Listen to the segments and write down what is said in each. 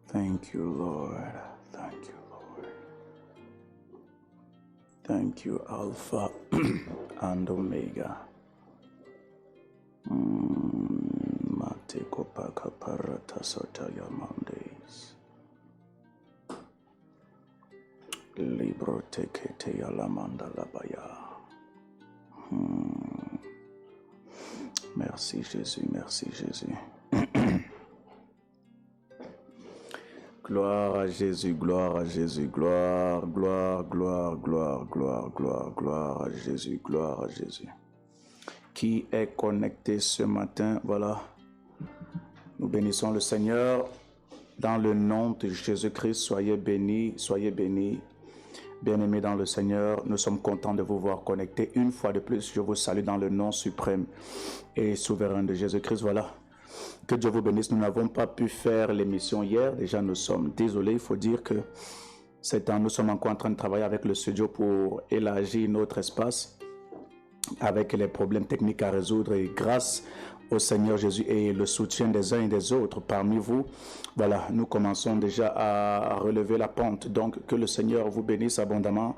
Thank you, Lord. Thank you, Lord. Thank you, Alpha and Omega. Mateko paka parata sotaya Mondays. Libro tekete yalamanda labaya. Merci Jésus, merci Jésus. Gloire à Jésus, gloire à Jésus, gloire, gloire, gloire, gloire, gloire, gloire, gloire à Jésus, gloire à Jésus. Qui est connecté ce matin? Voilà. Nous bénissons le Seigneur dans le nom de Jésus-Christ. Soyez bénis, soyez bénis. Bien-aimés dans le Seigneur, nous sommes contents de vous voir connectés. Une fois de plus, je vous salue dans le nom suprême et souverain de Jésus-Christ. Voilà. Que Dieu vous bénisse. Nous n'avons pas pu faire l'émission hier. Déjà, nous sommes désolés. Il faut dire que nous sommes encore en train de travailler avec le studio pour élargir notre espace avec les problèmes techniques à résoudre. Et grâce au Seigneur Jésus et le soutien des uns et des autres parmi vous, voilà, nous commençons déjà à relever la pente. Donc, que le Seigneur vous bénisse abondamment.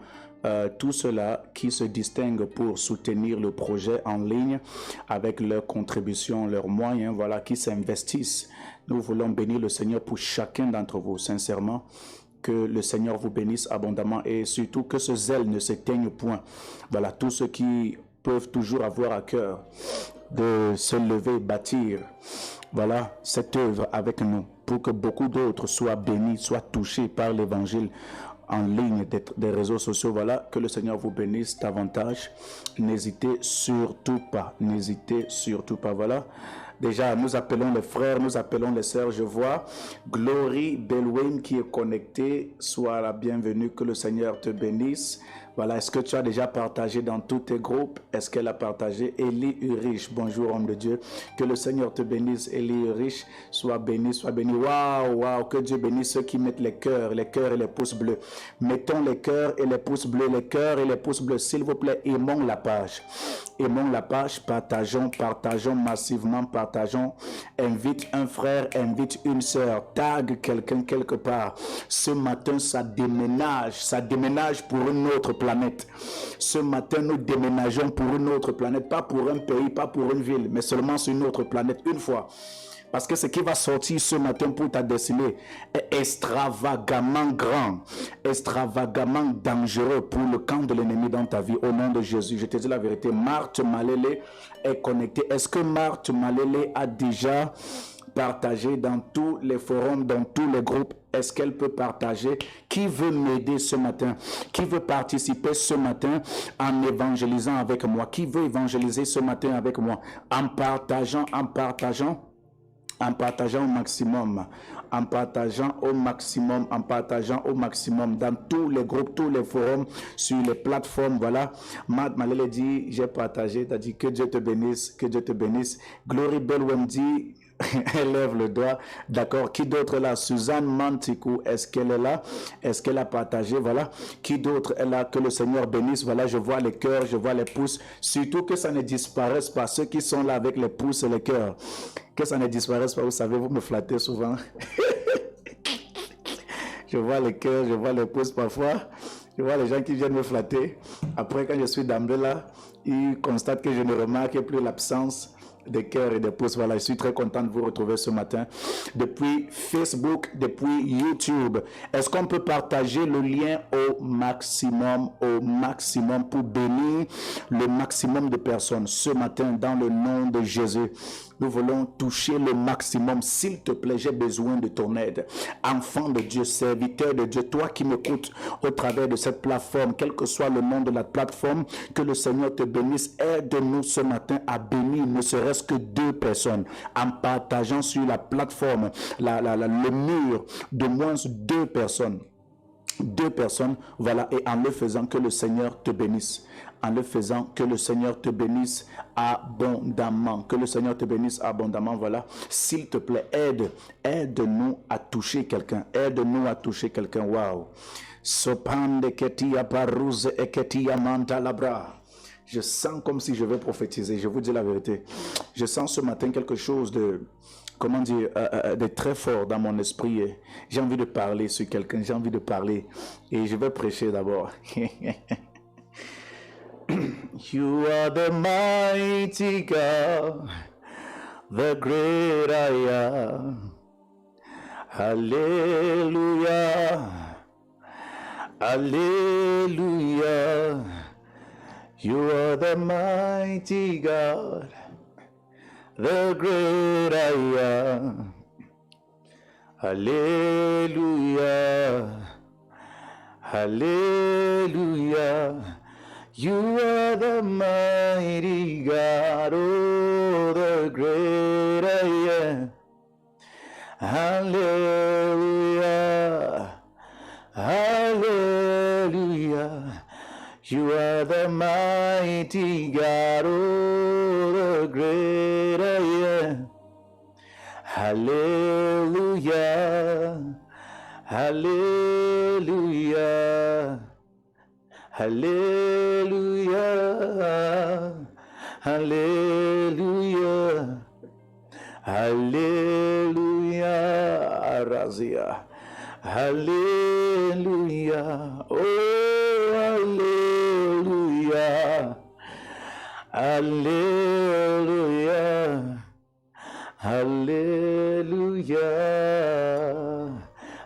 Tous ceux-là qui se distinguent pour soutenir le projet en ligne avec leurs contributions, leurs moyens, voilà, qui s'investissent. Nous voulons bénir le Seigneur pour chacun d'entre vous, sincèrement. Que le Seigneur vous bénisse abondamment et surtout que ce zèle ne s'éteigne point. Voilà, tous ceux qui peuvent toujours avoir à cœur de se lever et bâtir, voilà, cette œuvre avec nous pour que beaucoup d'autres soient bénis, soient touchés par l'évangile en ligne des réseaux sociaux. Voilà, que le Seigneur vous bénisse davantage. N'hésitez surtout pas, n'hésitez surtout pas. Voilà, déjà nous appelons les frères, nous appelons les sœurs. Je vois Glory Belwin qui est connectée. Sois la bienvenue, que le Seigneur te bénisse. Voilà, est-ce que tu as déjà partagé dans tous tes groupes? Est-ce qu'elle a partagé? Élie Urich, bonjour homme de Dieu. Que le Seigneur te bénisse. Élie Urich, sois béni, sois béni. Waouh, waouh, que Dieu bénisse ceux qui mettent les cœurs et les pouces bleus. Mettons les cœurs et les pouces bleus, les cœurs et les pouces bleus, s'il vous plaît. Aimons la page. Aimons la page, partageons, partageons massivement, partageons. Invite un frère, invite une sœur, tag quelqu'un quelque part. Ce matin, ça déménage pour une autre planète. Ce matin, nous déménageons pour une autre planète, pas pour un pays, pas pour une ville, mais seulement sur une autre planète, une fois. Parce que ce qui va sortir ce matin pour ta destinée est extravagamment grand, extravagamment dangereux pour le camp de l'ennemi dans ta vie. Au nom de Jésus, je te dis la vérité. Marthe Malele est connectée. Est-ce que Marthe Malele a déjà partagé dans tous les forums, dans tous les groupes? Est-ce qu'elle peut partager? Qui veut m'aider ce matin? Qui veut participer ce matin en évangélisant avec moi? Qui veut évangéliser ce matin avec moi? En partageant au maximum, en partageant au maximum dans tous les groupes, tous les forums, sur les plateformes. Voilà, Mad Malele dit, j'ai partagé, t'as dit que Dieu te bénisse, que Dieu te bénisse. Glory Belwem dit, elle lève le doigt. D'accord. Qui d'autre est là? Suzanne Mantikou, est-ce qu'elle est là? Est-ce qu'elle a partagé? Voilà. Qui d'autre est là? Que le Seigneur bénisse. Voilà, je vois les cœurs, je vois les pouces. Surtout que ça ne disparaisse pas. Ceux qui sont là avec les pouces et les cœurs, que ça ne disparaisse pas. Vous savez, vous me flattez souvent. Je vois les cœurs, je vois les pouces parfois. Je vois les gens qui viennent me flatter. Après, quand je suis d'emblée là, ils constatent que je ne remarque plus l'absence des cœurs et des pouces. Voilà, je suis très content de vous retrouver ce matin depuis Facebook, depuis YouTube. Est-ce qu'on peut partager le lien au maximum pour bénir le maximum de personnes ce matin dans le nom de Jésus? Nous voulons toucher le maximum. S'il te plaît, j'ai besoin de ton aide. Enfant de Dieu, serviteur de Dieu, toi qui m'écoutes au travers de cette plateforme, quel que soit le nom de la plateforme, que le Seigneur te bénisse. Aide-nous ce matin à bénir ne serait-ce que 2 personnes en partageant sur la plateforme, le mur, de moins 2 personnes. 2 personnes, voilà, et en le faisant, que le Seigneur te bénisse. En le faisant, que le Seigneur te bénisse abondamment. Que le Seigneur te bénisse abondamment, voilà. S'il te plaît, aide-nous à toucher quelqu'un. Aide-nous à toucher quelqu'un. Waouh. Sopande ketia parouze et ketia manta labra. Je sens comme si je vais prophétiser. Je vous dis la vérité. Je sens ce matin quelque chose de comment dire, d'être très fort dans mon esprit. J'ai envie de parler sur quelqu'un, j'ai envie de parler. Et je vais prêcher d'abord. You are the mighty God, the great I am. Hallelujah. Hallelujah. You are the mighty God, the great I am. Hallelujah. Hallelujah. You are the mighty God, oh, the great I am. Hallelujah. Hallelujah. You are the mighty God, oh, the great I am. Hallelujah. Hallelujah. Hallelujah. Hallelujah. Hallelujah. Razia. Hallelujah. Oh, hallelujah. Hallelujah. Hallelujah.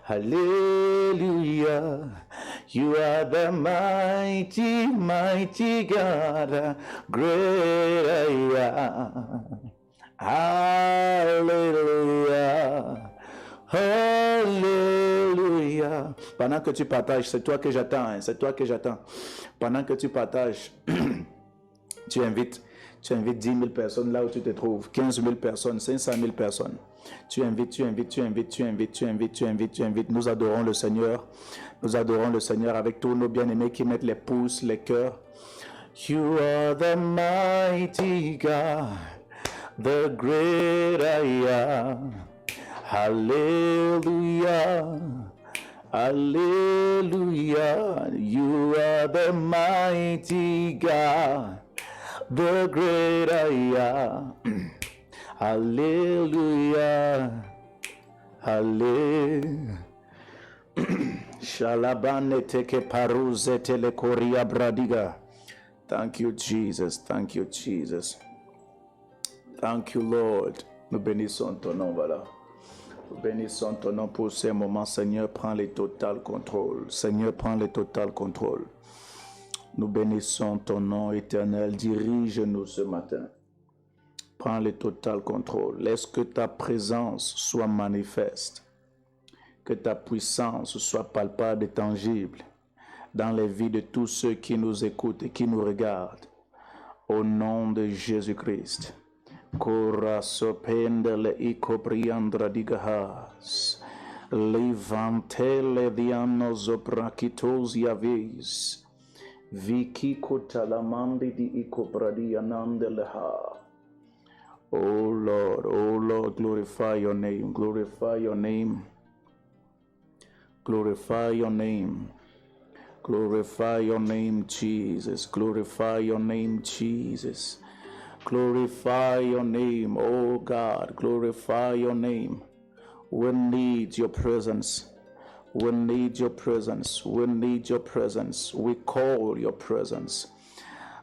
Hallelujah. You are the mighty, mighty God, great I am. Hallelujah. Hallelujah. Pendant que tu partages, c'est toi que j'attends, hein, c'est toi que j'attends. Pendant que tu partages, tu invites 10 000 personnes là où tu te trouves, 15 000 personnes, 500 000 personnes. Tu invites. Nous adorons le Seigneur. Nous adorons le Seigneur avec tous nos bien-aimés qui mettent les pouces, les cœurs. You are the mighty God, the great I am. Hallelujah. Hallelujah. You are the mighty God, the great I am. Hallelujah. Hallelujah. Shalabane teke paruze telekoria bradiga. Thank you, Jesus. Thank you, Jesus. Thank you, Lord. Nous bénissons ton nom, voilà. Nous bénissons ton nom pour ces moments. Seigneur, prends le total contrôle. Seigneur, prends le total contrôle. Nous bénissons ton nom éternel. Dirige-nous ce matin. Prends le total contrôle. Laisse que ta présence soit manifeste. Que ta puissance soit palpable et tangible dans les vies de tous ceux qui nous écoutent et qui nous regardent. Au nom de Jésus-Christ. Kora sopendele ikopriandra digahas. Levantele diano zoprakitos yavis. Viki kotalamandi di ikopradianandeleha. Oh Lord, glorify your name, glorify your name. Glorify your name. Glorify your name, Jesus. Glorify your name, Jesus. Glorify your name, oh God. Glorify your name. We need your presence. We need your presence. We need your presence. We call your presence.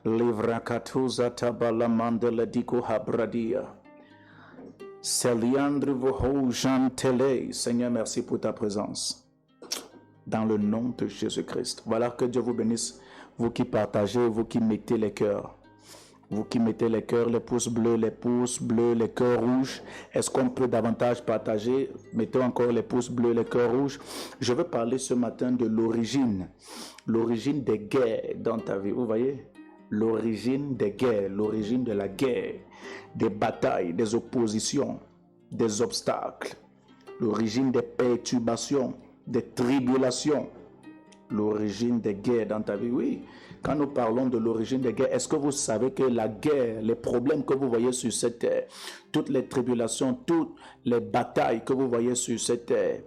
Livrakatuza tabalamandele diku habradia. Seliandre voho jantele. Seigneur, merci pour ta présence. Dans le nom de Jésus-Christ. Voilà, que Dieu vous bénisse. Vous qui partagez, vous qui mettez les cœurs. Vous qui mettez les cœurs, les pouces bleus, les cœurs rouges. Est-ce qu'on peut davantage partager? Mettez encore les pouces bleus, les cœurs rouges. Je veux parler ce matin de l'origine. L'origine des guerres dans ta vie. Vous voyez? L'origine des guerres, l'origine de la guerre, des batailles, des oppositions, des obstacles. L'origine des perturbations, des tribulations, l'origine des guerres dans ta vie. Oui, quand nous parlons de l'origine des guerres, est-ce que vous savez que la guerre, les problèmes que vous voyez sur cette terre, toutes les tribulations, toutes les batailles que vous voyez sur cette terre,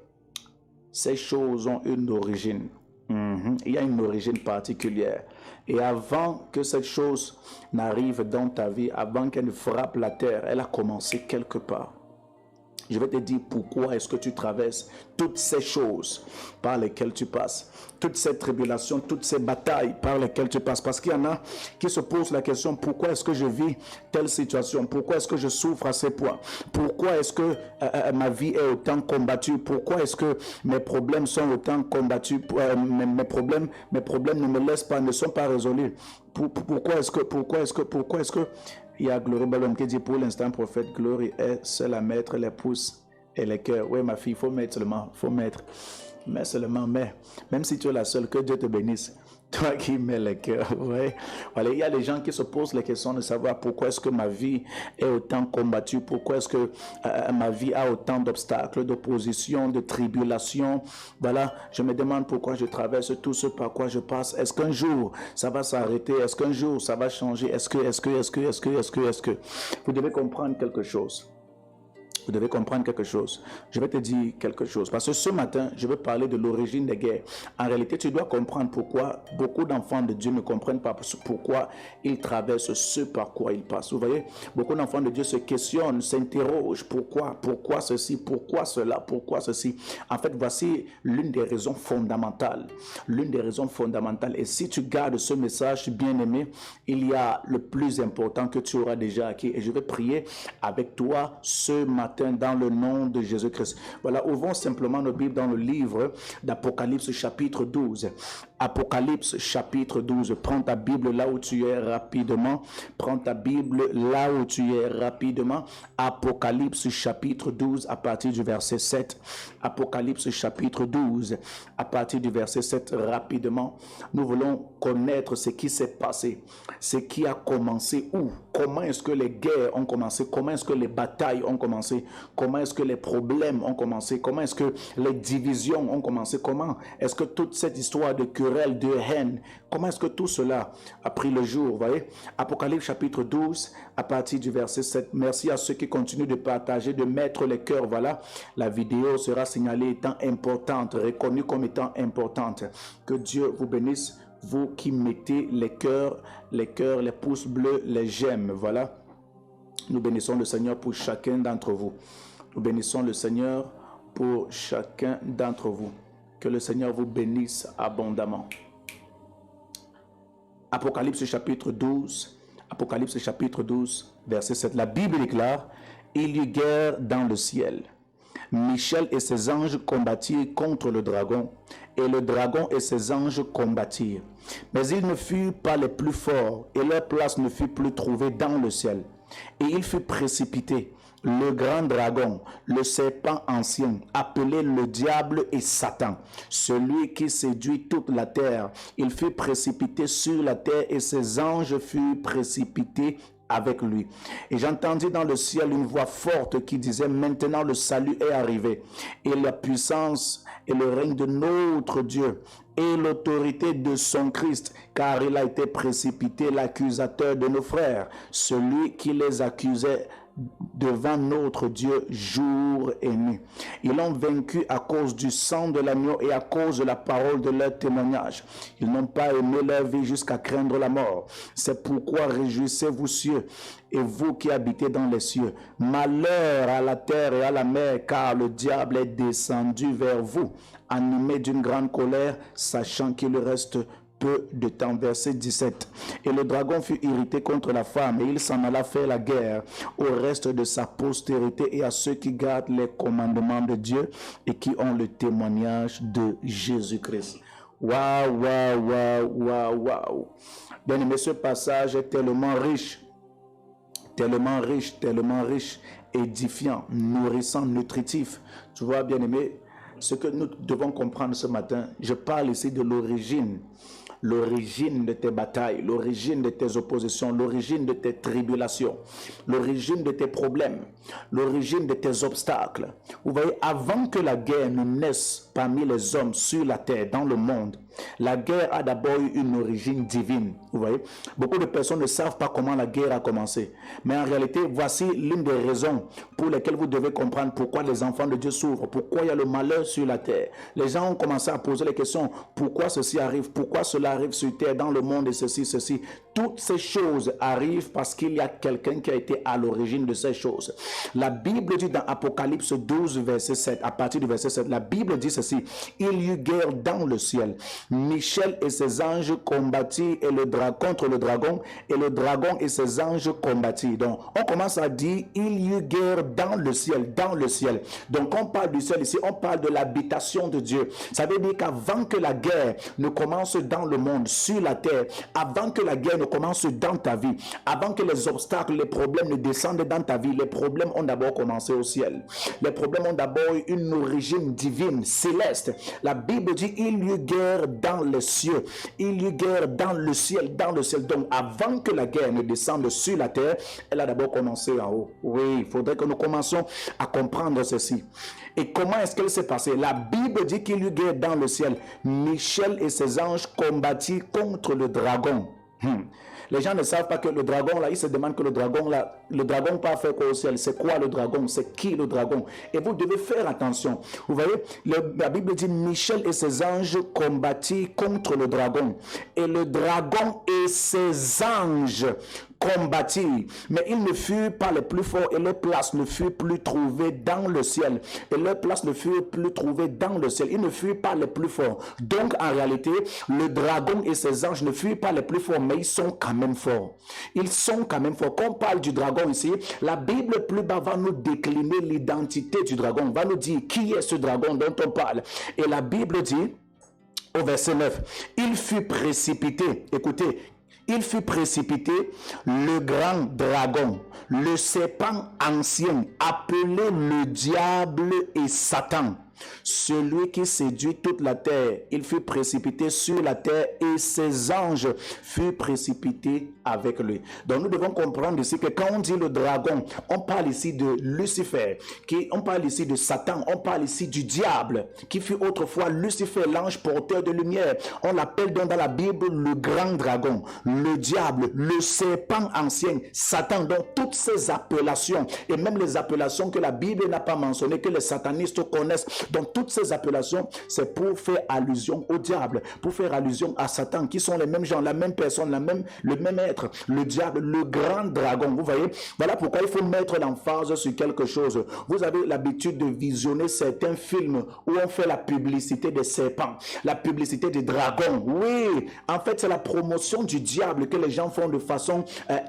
ces choses ont une origine. Il y a une origine particulière. Et avant que cette chose n'arrive dans ta vie, avant qu'elle ne frappe la terre, elle a commencé quelque part. Je vais te dire pourquoi est-ce que tu traverses toutes ces choses par lesquelles tu passes, toutes ces tribulations, toutes ces batailles par lesquelles tu passes. Parce qu'il y en a qui se posent la question, pourquoi est-ce que je vis telle situation? Pourquoi est-ce que je souffre à ce point? Pourquoi est-ce que ma vie est autant combattue? Pourquoi est-ce que mes problèmes sont autant combattus? Mes problèmes ne me laissent pas, ne sont pas résolus. Pourquoi est-ce que il y a Glory Ballon qui dit pour l'instant, prophète Glory est seule à mettre les pouces et les cœurs. Oui, ma fille, il faut mettre seulement, mais seulement, mais même si tu es la seule, que Dieu te bénisse. Toi qui mets les cœurs, ouais. Voilà, il y a des gens qui se posent les questions de savoir pourquoi est-ce que ma vie est autant combattue, pourquoi est-ce que ma vie a autant d'obstacles, d'opposition, de tribulations. Voilà, je me demande pourquoi je traverse tout ce par quoi je passe. Est-ce qu'un jour ça va s'arrêter? Est-ce qu'un jour ça va changer? Est-ce que vous devez comprendre quelque chose? Vous devez comprendre quelque chose. Je vais te dire quelque chose. Parce que ce matin, je vais parler de l'origine des guerres. En réalité, tu dois comprendre pourquoi beaucoup d'enfants de Dieu ne comprennent pas pourquoi ils traversent ce par quoi ils passent. Vous voyez, beaucoup d'enfants de Dieu se questionnent, s'interrogent. Pourquoi ceci? Pourquoi cela? Pourquoi ceci? En fait, voici l'une des raisons fondamentales. L'une des raisons fondamentales. Et si tu gardes ce message, bien-aimé, il y a le plus important que tu auras déjà acquis. Et je vais prier avec toi ce matin dans le nom de Jésus-Christ. Voilà, ouvrons simplement nos Bibles dans le livre d'Apocalypse chapitre 12. Apocalypse chapitre 12. Prends ta Bible là où tu es rapidement. Prends ta Bible là où tu es rapidement. Apocalypse chapitre 12 à partir du verset 7. Apocalypse chapitre 12 à partir du verset 7 rapidement. Nous voulons connaître ce qui s'est passé, ce qui a commencé où, comment est-ce que les guerres ont commencé, comment est-ce que les batailles ont commencé, comment est-ce que les problèmes ont commencé, comment est-ce que les divisions ont commencé, comment est-ce que toute cette histoire de querelle, de haine, comment est-ce que tout cela a pris le jour, vous voyez. Apocalypse chapitre 12 à partir du verset 7. Merci à ceux qui continuent de partager, de mettre les cœurs. Voilà, la vidéo sera signalée étant importante, reconnue comme étant importante. Que Dieu vous bénisse, vous qui mettez les cœurs, les pouces bleus, les j'aime. Voilà, nous bénissons le Seigneur pour chacun d'entre vous. Nous bénissons le Seigneur pour chacun d'entre vous. Que le Seigneur vous bénisse abondamment. Apocalypse chapitre 12, Apocalypse chapitre 12, verset 7. La Bible déclare, il y eut guerre dans le ciel. Michel et ses anges combattirent contre le dragon, et le dragon et ses anges combattirent. Mais ils ne furent pas les plus forts, et leur place ne fut plus trouvée dans le ciel. Et il fut précipité, le grand dragon, le serpent ancien, appelé le diable et Satan, celui qui séduit toute la terre. Il fut précipité sur la terre, et ses anges furent précipités avec lui. Et j'entendis dans le ciel une voix forte qui disait, maintenant le salut est arrivé, et la puissance et le règne de notre Dieu, et l'autorité de son Christ, car il a été précipité l'accusateur de nos frères, celui qui les accusait devant notre Dieu jour et nuit. Ils l'ont vaincu à cause du sang de l'agneau et à cause de la parole de leur témoignage. Ils n'ont pas aimé leur vie jusqu'à craindre la mort. C'est pourquoi réjouissez-vous cieux et vous qui habitez dans les cieux. Malheur à la terre et à la mer, car le diable est descendu vers vous, animé d'une grande colère, sachant qu'il reste peu de temps. Verset 17. Et le dragon fut irrité contre la femme, et il s'en alla faire la guerre au reste de sa postérité et à ceux qui gardent les commandements de Dieu et qui ont le témoignage de Jésus-Christ. Waouh, waouh, waouh, waouh, waouh. Bien aimé, ce passage est tellement riche, édifiant, nourrissant, nutritif. Tu vois, bien aimé, ce que nous devons comprendre ce matin, je parle ici de l'origine de tes batailles, l'origine de tes oppositions, l'origine de tes tribulations, l'origine de tes problèmes, l'origine de tes obstacles. Vous voyez, avant que la guerre ne naisse parmi les hommes sur la terre, dans le monde, La guerre a d'abord eu une origine divine. Vous voyez, beaucoup de personnes ne savent pas comment la guerre a commencé. Mais en réalité, voici l'une des raisons pour lesquelles vous devez comprendre pourquoi les enfants de Dieu souffrent, pourquoi il y a le malheur sur la terre. Les gens ont commencé à poser les questions, pourquoi ceci arrive, pourquoi cela arrive sur terre, dans le monde et ceci. Toutes ces choses arrivent parce qu'il y a quelqu'un qui a été à l'origine de ces choses. La Bible dit dans Apocalypse 12, verset 7, à partir du verset 7, la Bible dit ceci: il y eut guerre dans le ciel. Michel et ses anges combattirent contre le dragon, et le dragon et ses anges combattirent. Donc, on commence à dire, il y eut guerre dans le ciel, dans le ciel. Donc, quand on parle du ciel ici, on parle de l'habitation de Dieu. Ça veut dire qu'avant que la guerre ne commence dans le monde, sur la terre, avant que la guerre ne commence dans ta vie, avant que les obstacles, les problèmes ne descendent dans ta vie, les problèmes ont d'abord commencé au ciel. Les problèmes ont d'abord une origine divine, céleste. La Bible dit, il y eut guerre dans les cieux, il y eut guerre dans le ciel, dans le ciel. Donc, avant que la guerre ne descende sur la terre, elle a d'abord commencé en haut. Oui, il faudrait que nous commencions à comprendre ceci. Et comment est-ce qu'elle s'est passée? La Bible dit qu'il y eut guerre dans le ciel. Michel et ses anges combattirent contre le dragon. Les gens ne savent pas que le dragon, là, ils se demandent que le dragon pas fait quoi au ciel? C'est quoi le dragon? C'est qui le dragon? Et vous devez faire attention. Vous voyez, la Bible dit Michel et ses anges combattirent contre le dragon. Et le dragon et ses anges combattirent, mais ils ne furent pas les plus forts, et leur place ne fut plus trouvée dans le ciel. Et leur place ne fut plus trouvée dans le ciel. Ils ne furent pas les plus forts. Donc, en réalité, le dragon et ses anges ne furent pas les plus forts, mais ils sont quand même forts. Ils sont quand même forts. Quand on parle du dragon ici, la Bible plus bas va nous décliner l'identité du dragon, va nous dire qui est ce dragon dont on parle. Et la Bible dit, au verset 9, il fut précipité. Écoutez, il fut précipité le grand dragon, le serpent ancien, appelé le diable et Satan, celui qui séduit toute la terre. Il fut précipité sur la terre et ses anges furent précipités avec lui. Donc nous devons comprendre ici que quand on dit le dragon, on parle ici de Lucifer, on parle ici de Satan, on parle ici du diable, qui fut autrefois Lucifer, l'ange porteur de lumière. On l'appelle donc dans la Bible le grand dragon, le diable, le serpent ancien, Satan. Donc toutes ces appellations, et même les appellations que la Bible n'a pas mentionnées, que les satanistes connaissent, donc toutes ces appellations, c'est pour faire allusion au diable, pour faire allusion à Satan, qui sont les mêmes gens, la même personne, le même être, le diable, le grand dragon. Vous voyez, voilà pourquoi il faut mettre l'emphase sur quelque chose. Vous avez l'habitude de visionner certains films où on fait la publicité des serpents, la publicité des dragons. Oui, en fait, c'est la promotion du diable que les gens font de façon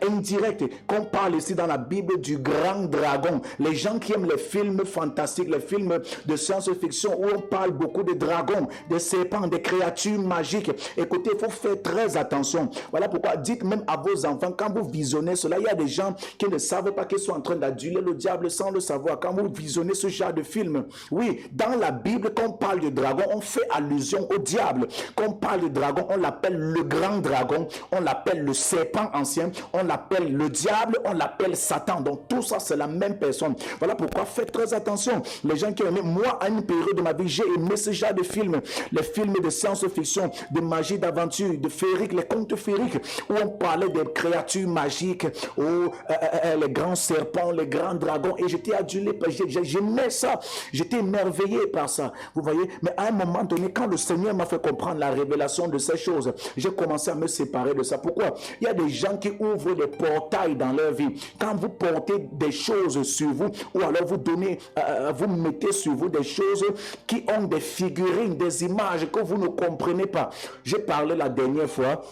indirecte. Qu'on parle ici dans la Bible du grand dragon. Les gens qui aiment les films fantastiques, les films de science-fiction où on parle beaucoup de dragons, des serpents, des créatures magiques. Écoutez, il faut faire très attention. Voilà pourquoi dites même à vos enfants, quand vous visionnez cela, il y a des gens qui ne savent pas qu'ils sont en train d'aduler le diable sans le savoir. Quand vous visionnez ce genre de film, oui, dans la Bible, quand on parle de dragon, on fait allusion au diable. Quand on parle de dragon, on l'appelle le grand dragon, on l'appelle le serpent ancien, on l'appelle le diable, on l'appelle Satan. Donc tout ça, c'est la même personne. Voilà pourquoi faites très attention. Les gens qui ont aimé, moi, à une période de ma vie, j'ai aimé ce genre de films, les films de science-fiction, de magie, d'aventure, de féerique, les contes féeriques, où on parlait des créatures magiques, les grands serpents, les grands dragons, et j'étais adulé, j'aimais ça, j'étais émerveillé par ça, vous voyez. Mais à un moment donné, quand le Seigneur m'a fait comprendre la révélation de ces choses, j'ai commencé à me séparer de ça. Pourquoi? Il y a des gens qui ouvrent des portails dans leur vie. Quand vous portez des choses sur vous, ou alors vous mettez sur vous des choses qui ont des figurines, des images que vous ne comprenez pas. J'ai parlé la dernière fois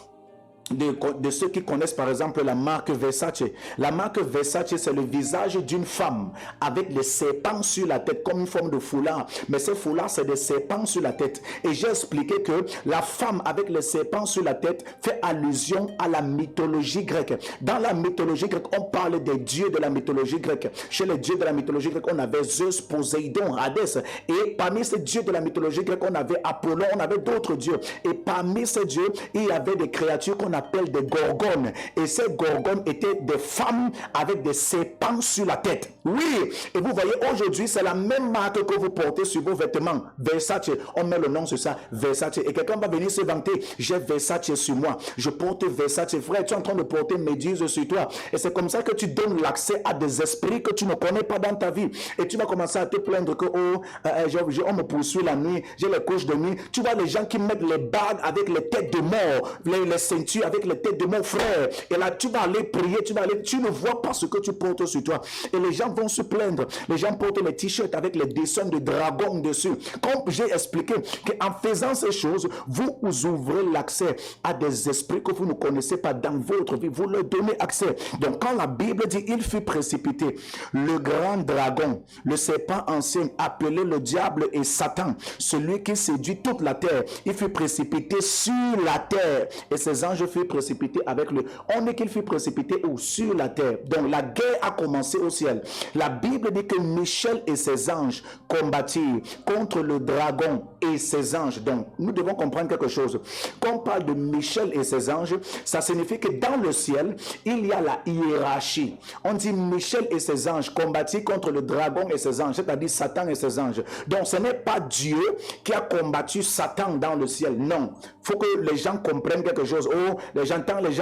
de ceux qui connaissent par exemple la marque Versace. La marque Versace, c'est le visage d'une femme avec des serpents sur la tête comme une forme de foulard, mais ces foulards, c'est des serpents sur la tête. Et j'ai expliqué que la femme avec les serpents sur la tête fait allusion à la mythologie grecque. Dans la mythologie grecque, on parle des dieux de la mythologie grecque. Chez les dieux de la mythologie grecque, on avait Zeus, Poséidon, Hadès, et parmi ces dieux de la mythologie grecque, on avait Apollon, on avait d'autres dieux, et parmi ces dieux, il y avait des créatures qu'on appelle appelle des gorgones. Et ces gorgones étaient des femmes avec des serpents sur la tête. Oui, et vous voyez, aujourd'hui, c'est la même marque que vous portez sur vos vêtements. Versace, on met le nom sur ça, Versace. Et quelqu'un va venir se vanter, j'ai Versace sur moi, je porte Versace. Frère, tu es en train de porter Méduse sur toi. Et c'est comme ça que tu donnes l'accès à des esprits que tu ne connais pas dans ta vie. Et tu vas commencer à te plaindre que, on me poursuit la nuit, j'ai les couches de nuit. Tu vois les gens qui mettent les bagues avec les têtes de mort, les ceintures avec les têtes de mort, frère. Et là, tu vas aller prier, tu ne vois pas ce que tu portes sur toi. Et les gens vont se plaindre. Les gens portent les t-shirts avec les dessins de dragons dessus. Comme j'ai expliqué, qu'en faisant ces choses, vous ouvrez l'accès à des esprits que vous ne connaissez pas dans votre vie. Vous leur donnez accès. Donc, quand la Bible dit, il fut précipité, le grand dragon, le serpent ancien, appelé le diable et Satan, celui qui séduit toute la terre, il fut précipité sur la terre. Et ses anges furent précipités avec lui. On dit qu'il fut précipité où? Sur la terre. Donc, la guerre a commencé au ciel. La Bible dit que Michel et ses anges combattirent contre le dragon et ses anges. Donc, nous devons comprendre quelque chose. Quand on parle de Michel et ses anges, ça signifie que dans le ciel, il y a la hiérarchie. On dit Michel et ses anges combattirent contre le dragon et ses anges, c'est-à-dire Satan et ses anges. Donc, ce n'est pas Dieu qui a combattu Satan dans le ciel. Non. Il faut que les gens comprennent quelque chose. Oh, les gens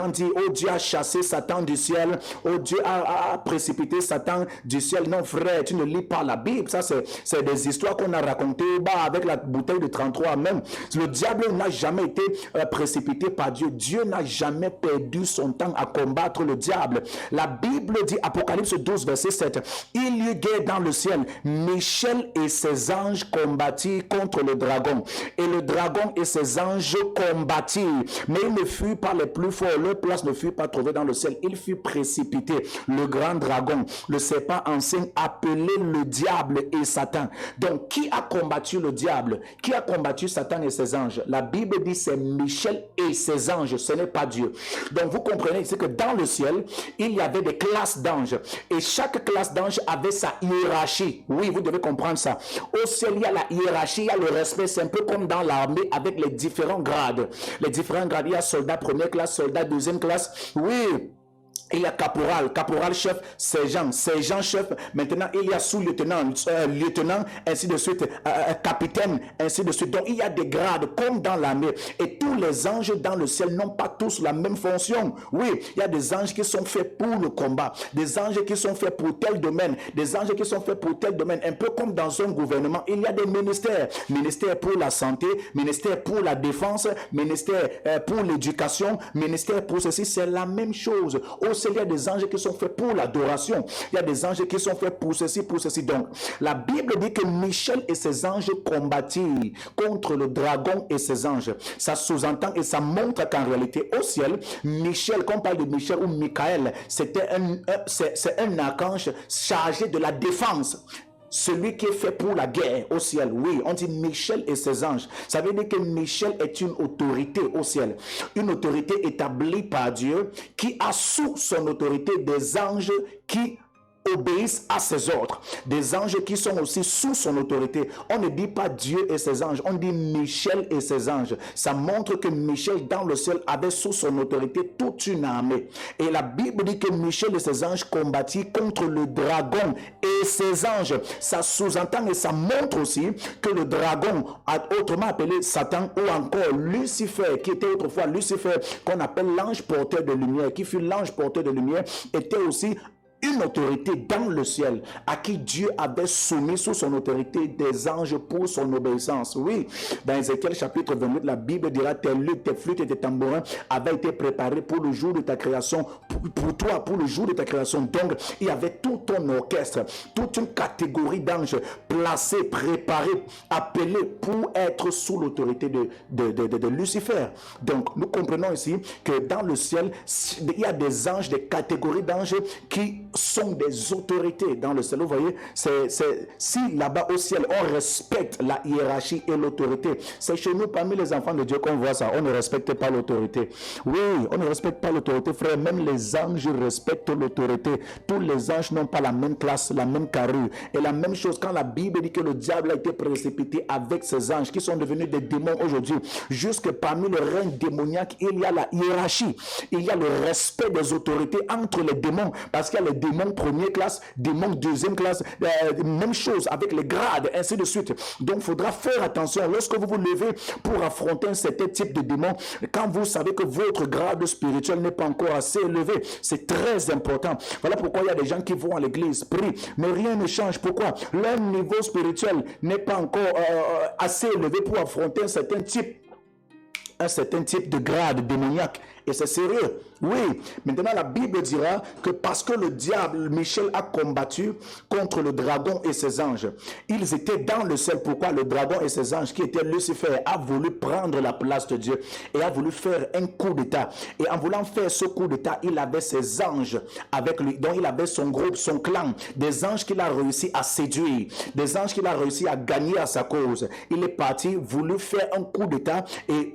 disent, oh, Dieu a chassé Satan du ciel. Oh, Dieu a précipité Satan du ciel. Non, frère, tu ne lis pas la Bible. Ça, c'est des histoires qu'on a racontées avec la bouteille de 33 même. Le diable n'a jamais été précipité par Dieu. Dieu n'a jamais perdu son temps à combattre le diable. La Bible dit, Apocalypse 12, verset 7, il y eut guerre dans le ciel. Michel et ses anges combattirent contre le dragon. Et le dragon et ses anges combattirent. Mais ils ne furent pas les plus forts. Leur place ne fut pas trouvée dans le ciel. Il fut précipité. Le grand dragon, le serpent ancien, appelé le diable et Satan. Donc, qui a combattu le diable? Qui a combattu Satan et ses anges? La Bible dit c'est Michel et ses anges. Ce n'est pas Dieu. Donc, vous comprenez, c'est que dans le ciel, il y avait des classes d'anges. Et chaque classe d'anges avait sa hiérarchie. Oui, vous devez comprendre ça. Au ciel, il y a la hiérarchie, il y a le respect. C'est un peu comme dans l'armée avec les différents grades. Les différents grades, il y a soldat première classe, soldat deuxième classe. Oui. Il y a caporal chef, sergent chef. Maintenant, il y a sous-lieutenant, lieutenant, ainsi de suite, capitaine, ainsi de suite. Donc, il y a des grades comme dans l'armée. Et tous les anges dans le ciel n'ont pas tous la même fonction. Oui, il y a des anges qui sont faits pour le combat, des anges qui sont faits pour tel domaine, des anges qui sont faits pour tel domaine. Un peu comme dans un gouvernement, il y a des ministères. Ministère pour la santé, ministère pour la défense, ministère pour l'éducation, ministère pour ceci. C'est la même chose. Il y a des anges qui sont faits pour l'adoration. Il y a des anges qui sont faits pour ceci, pour ceci. Donc, la Bible dit que Michel et ses anges combattirent contre le dragon et ses anges. Ça sous-entend et ça montre qu'en réalité, au ciel, Michel, quand on parle de Michel ou Michael, c'est un archange chargé de la défense. Celui qui est fait pour la guerre au ciel. Oui, on dit Michel et ses anges. Ça veut dire que Michel est une autorité au ciel. Une autorité établie par Dieu qui a sous son autorité des anges qui obéissent à ses ordres. Des anges qui sont aussi sous son autorité. On ne dit pas Dieu et ses anges, on dit Michel et ses anges. Ça montre que Michel dans le ciel avait sous son autorité toute une armée. Et la Bible dit que Michel et ses anges combattirent contre le dragon et ses anges. Ça sous-entend et ça montre aussi que le dragon, autrement appelé Satan ou encore Lucifer, qui était autrefois Lucifer, qu'on appelle l'ange porteur de lumière, qui fut l'ange porteur de lumière, était aussi une autorité dans le ciel à qui Dieu avait soumis sous son autorité des anges pour son obéissance. Oui, dans Ézéchiel chapitre 28, la Bible dira tes luttes, tes flûtes et tes tambourins avaient été préparés pour le jour de ta création, pour toi, pour le jour de ta création. Donc, il y avait tout ton orchestre, toute une catégorie d'anges placés, préparés, appelés pour être sous l'autorité de Lucifer. Donc, nous comprenons ici que dans le ciel, il y a des anges, des catégories d'anges qui sont des autorités dans le ciel. Vous voyez, si là-bas au ciel, on respecte la hiérarchie et l'autorité, c'est chez nous, parmi les enfants de Dieu, qu'on voit ça. On ne respecte pas l'autorité. Oui, on ne respecte pas l'autorité, frère. Même les anges respectent l'autorité. Tous les anges n'ont pas la même classe, la même carrure. Et la même chose, quand la Bible dit que le diable a été précipité avec ses anges, qui sont devenus des démons aujourd'hui, jusque parmi le règne démoniaque, il y a la hiérarchie. Il y a le respect des autorités entre les démons, parce qu'il y a les démons première classe, démons deuxième classe, même chose avec les grades, ainsi de suite. Donc il faudra faire attention lorsque vous vous levez pour affronter un certain type de démon, quand vous savez que votre grade spirituel n'est pas encore assez élevé. C'est très important. Voilà pourquoi il y a des gens qui vont à l'église, prient, mais rien ne change. Pourquoi? Leur niveau spirituel n'est pas encore assez élevé pour affronter un certain type de grade démoniaque. Et c'est sérieux. Oui. Maintenant, la Bible dira que parce que le diable, Michel, a combattu contre le dragon et ses anges, ils étaient dans le ciel. Pourquoi? Le dragon et ses anges, qui étaient Lucifer, a voulu prendre la place de Dieu et a voulu faire un coup d'état. Et en voulant faire ce coup d'état, il avait ses anges avec lui. Donc, il avait son groupe, son clan, des anges qu'il a réussi à séduire, des anges qu'il a réussi à gagner à sa cause. Il est parti, voulu faire un coup d'état et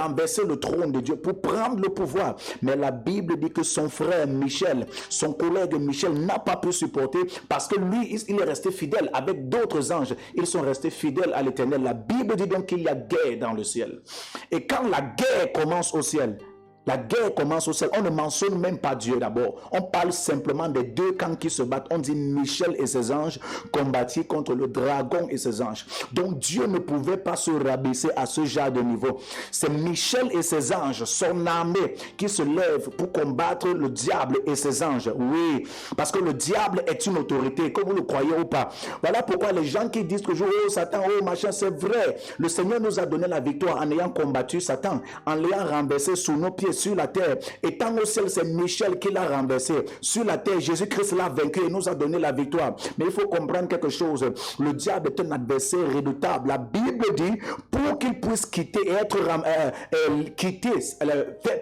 renverser le trône de Dieu pour prendre le pouvoir. Mais la Bible dit que son frère Michel, son collègue Michel, n'a pas pu supporter, parce que lui, il est resté fidèle avec d'autres anges. Ils sont restés fidèles à l'Éternel. La Bible dit donc qu'il y a guerre dans le ciel. Et quand la guerre commence au ciel, la guerre commence au ciel. On ne mentionne même pas Dieu d'abord. On parle simplement des deux camps qui se battent. On dit Michel et ses anges combattirent contre le dragon et ses anges. Donc Dieu ne pouvait pas se rabaisser à ce genre de niveau. C'est Michel et ses anges, son armée, qui se lève pour combattre le diable et ses anges. Oui, parce que le diable est une autorité, que vous le croyez ou pas. Voilà pourquoi les gens qui disent toujours oh Satan, oh machin, c'est vrai. Le Seigneur nous a donné la victoire en ayant combattu Satan, en l'ayant renversé sous nos pieds sur la terre. Étant au ciel, c'est Michel qui l'a renversé. Sur la terre, Jésus-Christ l'a vaincu et nous a donné la victoire. Mais il faut comprendre quelque chose. Le diable est un adversaire redoutable. La Bible dit, pour qu'il puisse quitter et être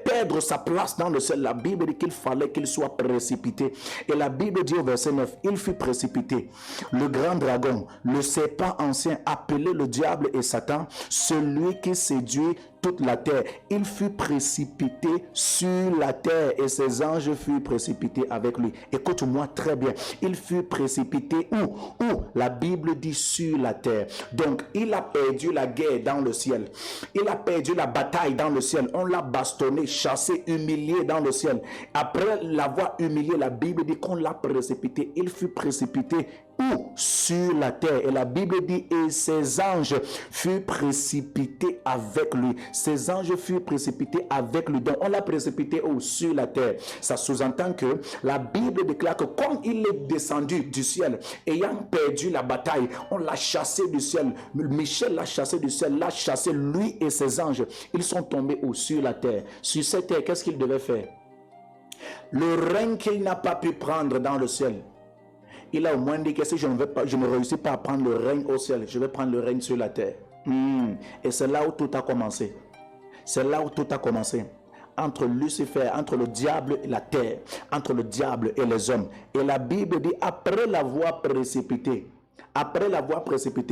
perdre sa place dans le ciel, la Bible dit qu'il fallait qu'il soit précipité. Et la Bible dit au verset 9, il fut précipité. Le grand dragon, le serpent ancien, appelé le diable et Satan, celui qui séduit toute la terre, il fut précipité sur la terre et ses anges furent précipités avec lui. Écoute-moi très bien, il fut précipité où? La Bible dit sur la terre. Donc il a perdu la guerre dans le ciel, il a perdu la bataille dans le ciel, on l'a bastonné, chassé, humilié dans le ciel. Après l'avoir humilié, la Bible dit qu'on l'a précipité. Il fut précipité où? Sur la terre. Et la Bible dit et ses anges furent précipités avec lui. Ses anges furent précipités avec lui. Donc on l'a précipité où? Sur la terre. Ça sous-entend que la Bible déclare que comme il est descendu du ciel, ayant perdu la bataille, on l'a chassé du ciel. Michel l'a chassé du ciel, l'a chassé lui et ses anges. Ils sont tombés où? Sur la terre. Sur cette terre, qu'est-ce qu'il devait faire? Le règne qu'il n'a pas pu prendre dans le ciel, il a au moins dit que si je ne réussis pas à prendre le règne au ciel, je vais prendre le règne sur la terre. Et c'est là où tout a commencé. C'est là où tout a commencé. Entre Lucifer, entre le diable et la terre, entre le diable et les hommes. Et la Bible dit, après l'avoir précipité,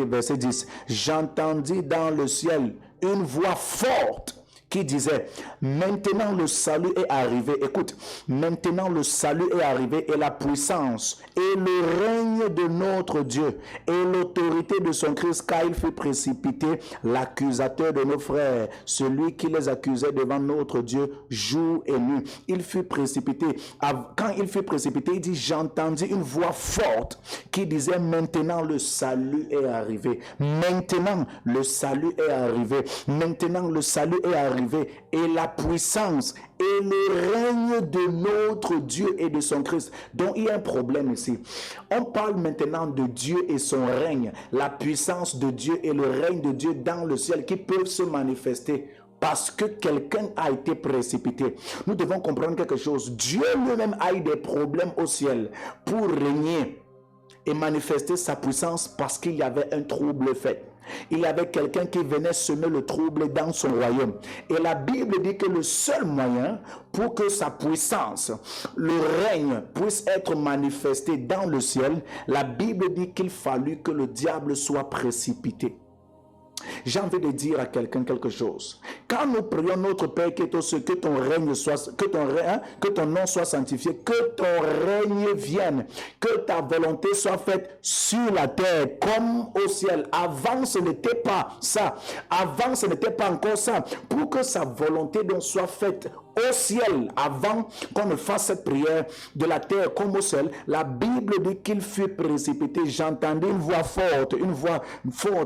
verset 10, j'entendis dans le ciel une voix forte qui disait, maintenant le salut est arrivé. Écoute, maintenant le salut est arrivé et la puissance et le règne de notre Dieu et l'autorité de son Christ, car il fut précipité l'accusateur de nos frères, celui qui les accusait devant notre Dieu jour et nuit. Il fut précipité. Quand il fut précipité, il dit, j'entendis une voix forte qui disait, maintenant le salut est arrivé. Maintenant le salut est arrivé. Maintenant le salut est arrivé. Et la puissance et le règne de notre Dieu et de son Christ. Donc il y a un problème ici. On parle maintenant de Dieu et son règne, la puissance de Dieu et le règne de Dieu dans le ciel qui peuvent se manifester parce que quelqu'un a été précipité. Nous devons comprendre quelque chose. Dieu lui-même a eu des problèmes au ciel pour régner et manifester sa puissance parce qu'il y avait un trouble fait. Il y avait quelqu'un qui venait semer le trouble dans son royaume. Et la Bible dit que le seul moyen pour que sa puissance, le règne, puisse être manifesté dans le ciel, la Bible dit qu'il fallut que le diable soit précipité. J'ai envie de dire à quelqu'un quelque chose. Quand nous prions notre Père qui est aux cieux, que ton règne soit, que ton nom soit sanctifié, que ton règne vienne, que ta volonté soit faite sur la terre comme au ciel. Avant, ce n'était pas ça. Avant, ce n'était pas encore ça. Pour que sa volonté donc soit faite au ciel, avant qu'on ne fasse cette prière de la terre comme au ciel, la Bible dit qu'il fut précipité. J'entendais une voix forte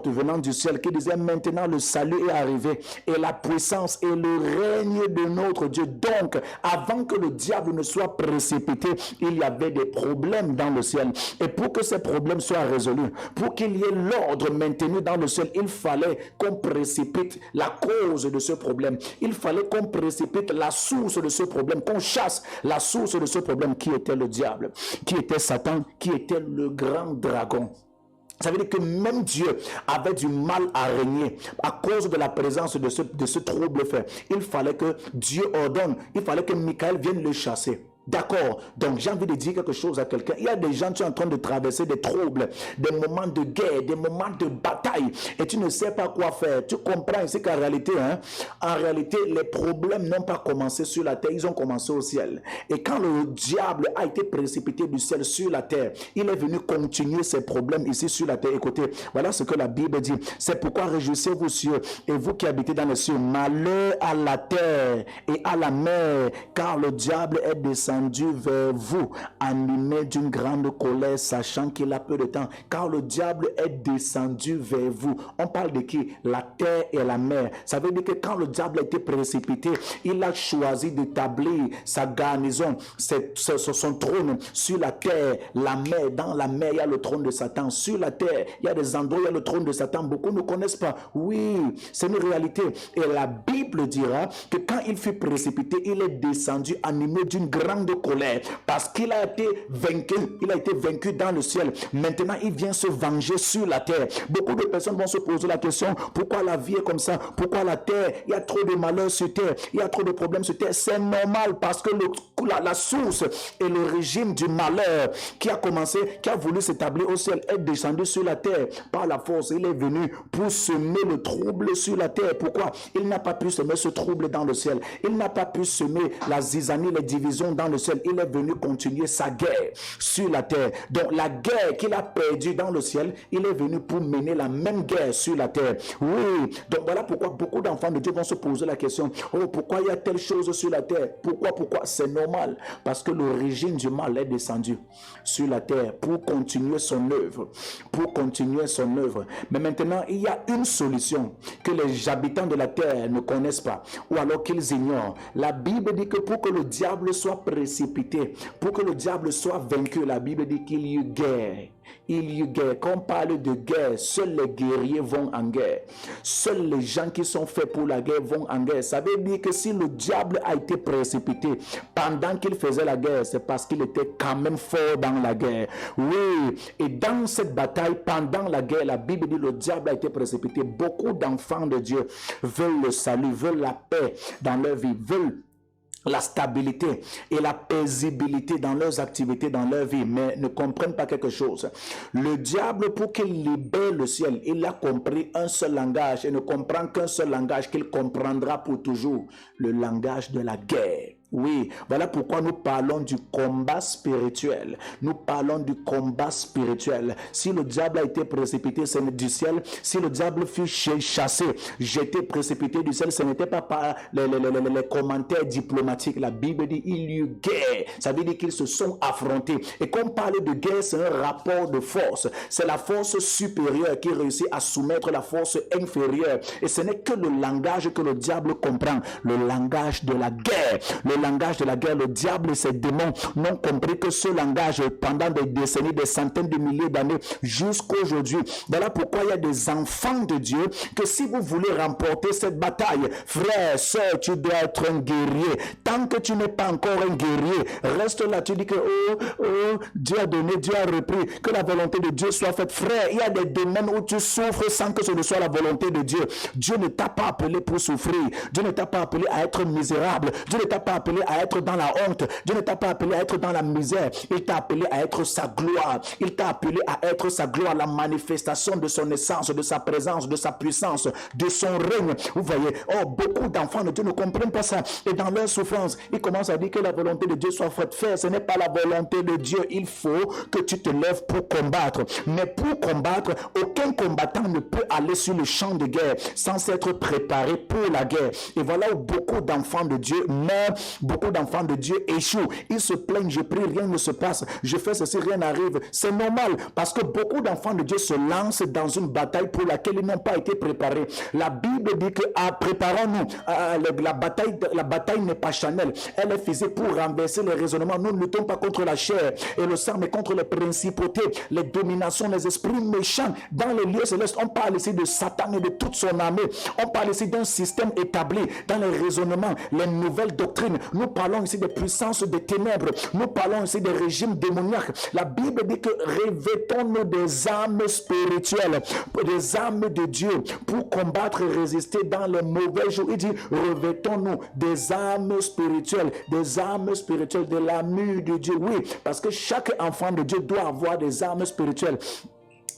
venant du ciel qui disait: maintenant le salut est arrivé et la puissance et le règne de notre Dieu. Donc, avant que le diable ne soit précipité, il y avait des problèmes dans le ciel. Et pour que ces problèmes soient résolus, pour qu'il y ait l'ordre maintenu dans le ciel, il fallait qu'on précipite la cause de ce problème. Il fallait qu'on précipite la source de ce problème, qu'on chasse la source de ce problème qui était le diable, qui était Satan, qui était le grand dragon. Ça veut dire que même Dieu avait du mal à régner à cause de la présence de ce trouble fait. Il fallait que Dieu ordonne, il fallait que Michael vienne le chasser. D'accord, donc j'ai envie de dire quelque chose à quelqu'un. Il y a des gens qui sont en train de traverser des troubles, des moments de guerre, des moments de bataille, et tu ne sais pas quoi faire. Tu comprends ici qu'en réalité, les problèmes n'ont pas commencé sur la terre, ils ont commencé au ciel. Et quand le diable a été précipité du ciel sur la terre, il est venu continuer ses problèmes ici sur la terre. Écoutez, voilà ce que la Bible dit. C'est pourquoi réjouissez-vous cieux, et vous qui habitez dans les cieux, malheur à la terre et à la mer, car le diable est descendu vers vous, animé d'une grande colère, sachant qu'il a peu de temps, car le diable est descendu vers vous. On parle de qui? La terre et la mer. Ça veut dire que quand le diable a été précipité, il a choisi d'établir sa garnison, son trône sur la terre, la mer. Dans la mer, il y a le trône de Satan. Sur la terre, il y a des endroits où il y a le trône de Satan. Beaucoup ne connaissent pas. Oui, c'est une réalité. Et la Bible dira que quand il fut précipité, il est descendu animé d'une grande colère, parce qu'il a été vaincu dans le ciel. Maintenant il vient se venger sur la terre. Beaucoup de personnes vont se poser la question: pourquoi la vie est comme ça? Pourquoi la terre? Il y a trop de malheurs sur terre, il y a trop de problèmes sur terre. C'est normal, parce que la source et le régime du malheur qui a voulu s'établir au ciel est descendu sur la terre par la force. Il est venu pour semer le trouble sur la terre. Pourquoi? Il n'a pas pu semer ce trouble dans le ciel. Il n'a pas pu semer la zizanie, les divisions dans le ciel. Il est venu continuer sa guerre sur la terre. Donc la guerre qu'il a perdue dans le ciel, il est venu pour mener la même guerre sur la terre. Oui, donc voilà pourquoi beaucoup d'enfants de Dieu vont se poser la question: oh, pourquoi il y a telle chose sur la terre? Pourquoi? C'est normal, parce que l'origine du mal est descendu sur la terre pour continuer son œuvre, mais maintenant il y a une solution que les habitants de la terre ne connaissent pas, ou alors qu'ils ignorent. La Bible dit que pour que le diable soit précipité, pour que le diable soit vaincu, la Bible dit qu'il y eut guerre. Quand on parle de guerre, seuls les guerriers vont en guerre. Seuls les gens qui sont faits pour la guerre vont en guerre. Ça veut dire que si le diable a été précipité pendant qu'il faisait la guerre, c'est parce qu'il était quand même fort dans la guerre. Oui, et dans cette bataille, pendant la guerre, la Bible dit le diable a été précipité. Beaucoup d'enfants de Dieu veulent le salut, veulent la paix dans leur vie, veulent la stabilité et la paisibilité dans leurs activités, dans leur vie, mais ne comprennent pas quelque chose. Le diable, pour qu'il libère le ciel, il a compris un seul langage et ne comprend qu'un seul langage qu'il comprendra pour toujours: le langage de la guerre. Oui, voilà pourquoi nous parlons du combat spirituel. Nous parlons du combat spirituel. Si le diable a été précipité du ciel, si le diable fut chassé, jeté, précipité du ciel, ce n'était pas par les commentaires diplomatiques. La Bible dit il y eut guerre. Ça veut dire qu'ils se sont affrontés. Et quand on parle de guerre, c'est un rapport de force. C'est la force supérieure qui réussit à soumettre la force inférieure. Et ce n'est que le langage que le diable comprend, le langage de la guerre, le langage de la guerre. Le diable et ses démons n'ont compris que ce langage pendant des décennies, des centaines de milliers d'années jusqu'aujourd'hui. Voilà pourquoi il y a des enfants de Dieu que si vous voulez remporter cette bataille, frère, sœur, tu dois être un guerrier. Tant que tu n'es pas encore un guerrier, reste là, tu dis que Dieu a donné, Dieu a repris, que la volonté de Dieu soit faite. Frère, il y a des domaines où tu souffres sans que ce ne soit la volonté de Dieu. Dieu ne t'a pas appelé pour souffrir. Dieu ne t'a pas appelé à être misérable. Dieu ne t'a pas appelé à être dans la honte. Dieu ne t'a pas appelé à être dans la misère. Il t'a appelé à être sa gloire. Il t'a appelé à être sa gloire, la manifestation de son essence, de sa présence, de sa puissance, de son règne. Vous voyez, beaucoup d'enfants de Dieu ne comprennent pas ça. Et dans leur souffrance, ils commencent à dire que la volonté de Dieu soit faite. Frère, ce n'est pas la volonté de Dieu. Il faut que tu te lèves pour combattre. Mais pour combattre, aucun combattant ne peut aller sur le champ de guerre sans être préparé pour la guerre. Et voilà où beaucoup d'enfants de Dieu meurent, beaucoup d'enfants de Dieu échouent. Ils se plaignent, je prie, rien ne se passe. Je fais ceci, rien n'arrive. C'est normal parce que beaucoup d'enfants de Dieu se lancent dans une bataille pour laquelle ils n'ont pas été préparés. La Bible dit que préparons-nous. La bataille n'est pas charnelle. Elle est faite pour renverser les raisonnements. Nous ne luttons pas contre la chair et le sang, mais contre les principautés, les dominations, les esprits méchants dans les lieux célestes. On parle ici de Satan et de toute son armée. On parle ici d'un système établi dans les raisonnements, les nouvelles doctrines. Nous parlons ici des puissances des ténèbres. Nous parlons ici des régimes démoniaques. La Bible dit que revêtons-nous des armes spirituelles, des armes de Dieu pour combattre et résister dans les mauvais jours. Il dit revêtons-nous des armes spirituelles, de l'armure de Dieu. Oui, parce que chaque enfant de Dieu doit avoir des armes spirituelles.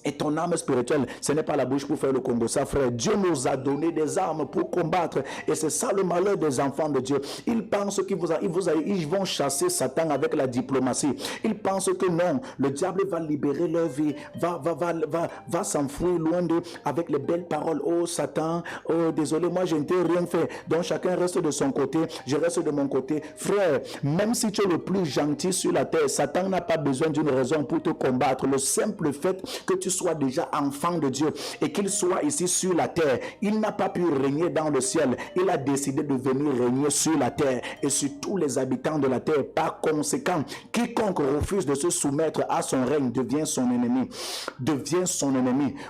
Et ton âme spirituelle, ce n'est pas la bouche pour faire le Congo, ça frère. Dieu nous a donné des armes pour combattre. Et c'est ça le malheur des enfants de Dieu. Ils pensent qu'ils vont chasser Satan avec la diplomatie. Ils pensent que non, le diable va libérer leur vie, va s'enfuir loin d'eux avec les belles paroles. Oh Satan, oh désolé, moi je ne t'ai rien fait. Donc chacun reste de son côté, je reste de mon côté. Frère, même si tu es le plus gentil sur la terre, Satan n'a pas besoin d'une raison pour te combattre. Le simple fait que tu sois déjà enfant de Dieu et qu'il soit ici sur la terre, il n'a pas pu régner dans le ciel. Il a décidé de venir régner sur la terre et sur tous les habitants de la terre. Par conséquent, quiconque refuse de se soumettre à son règne devient son ennemi.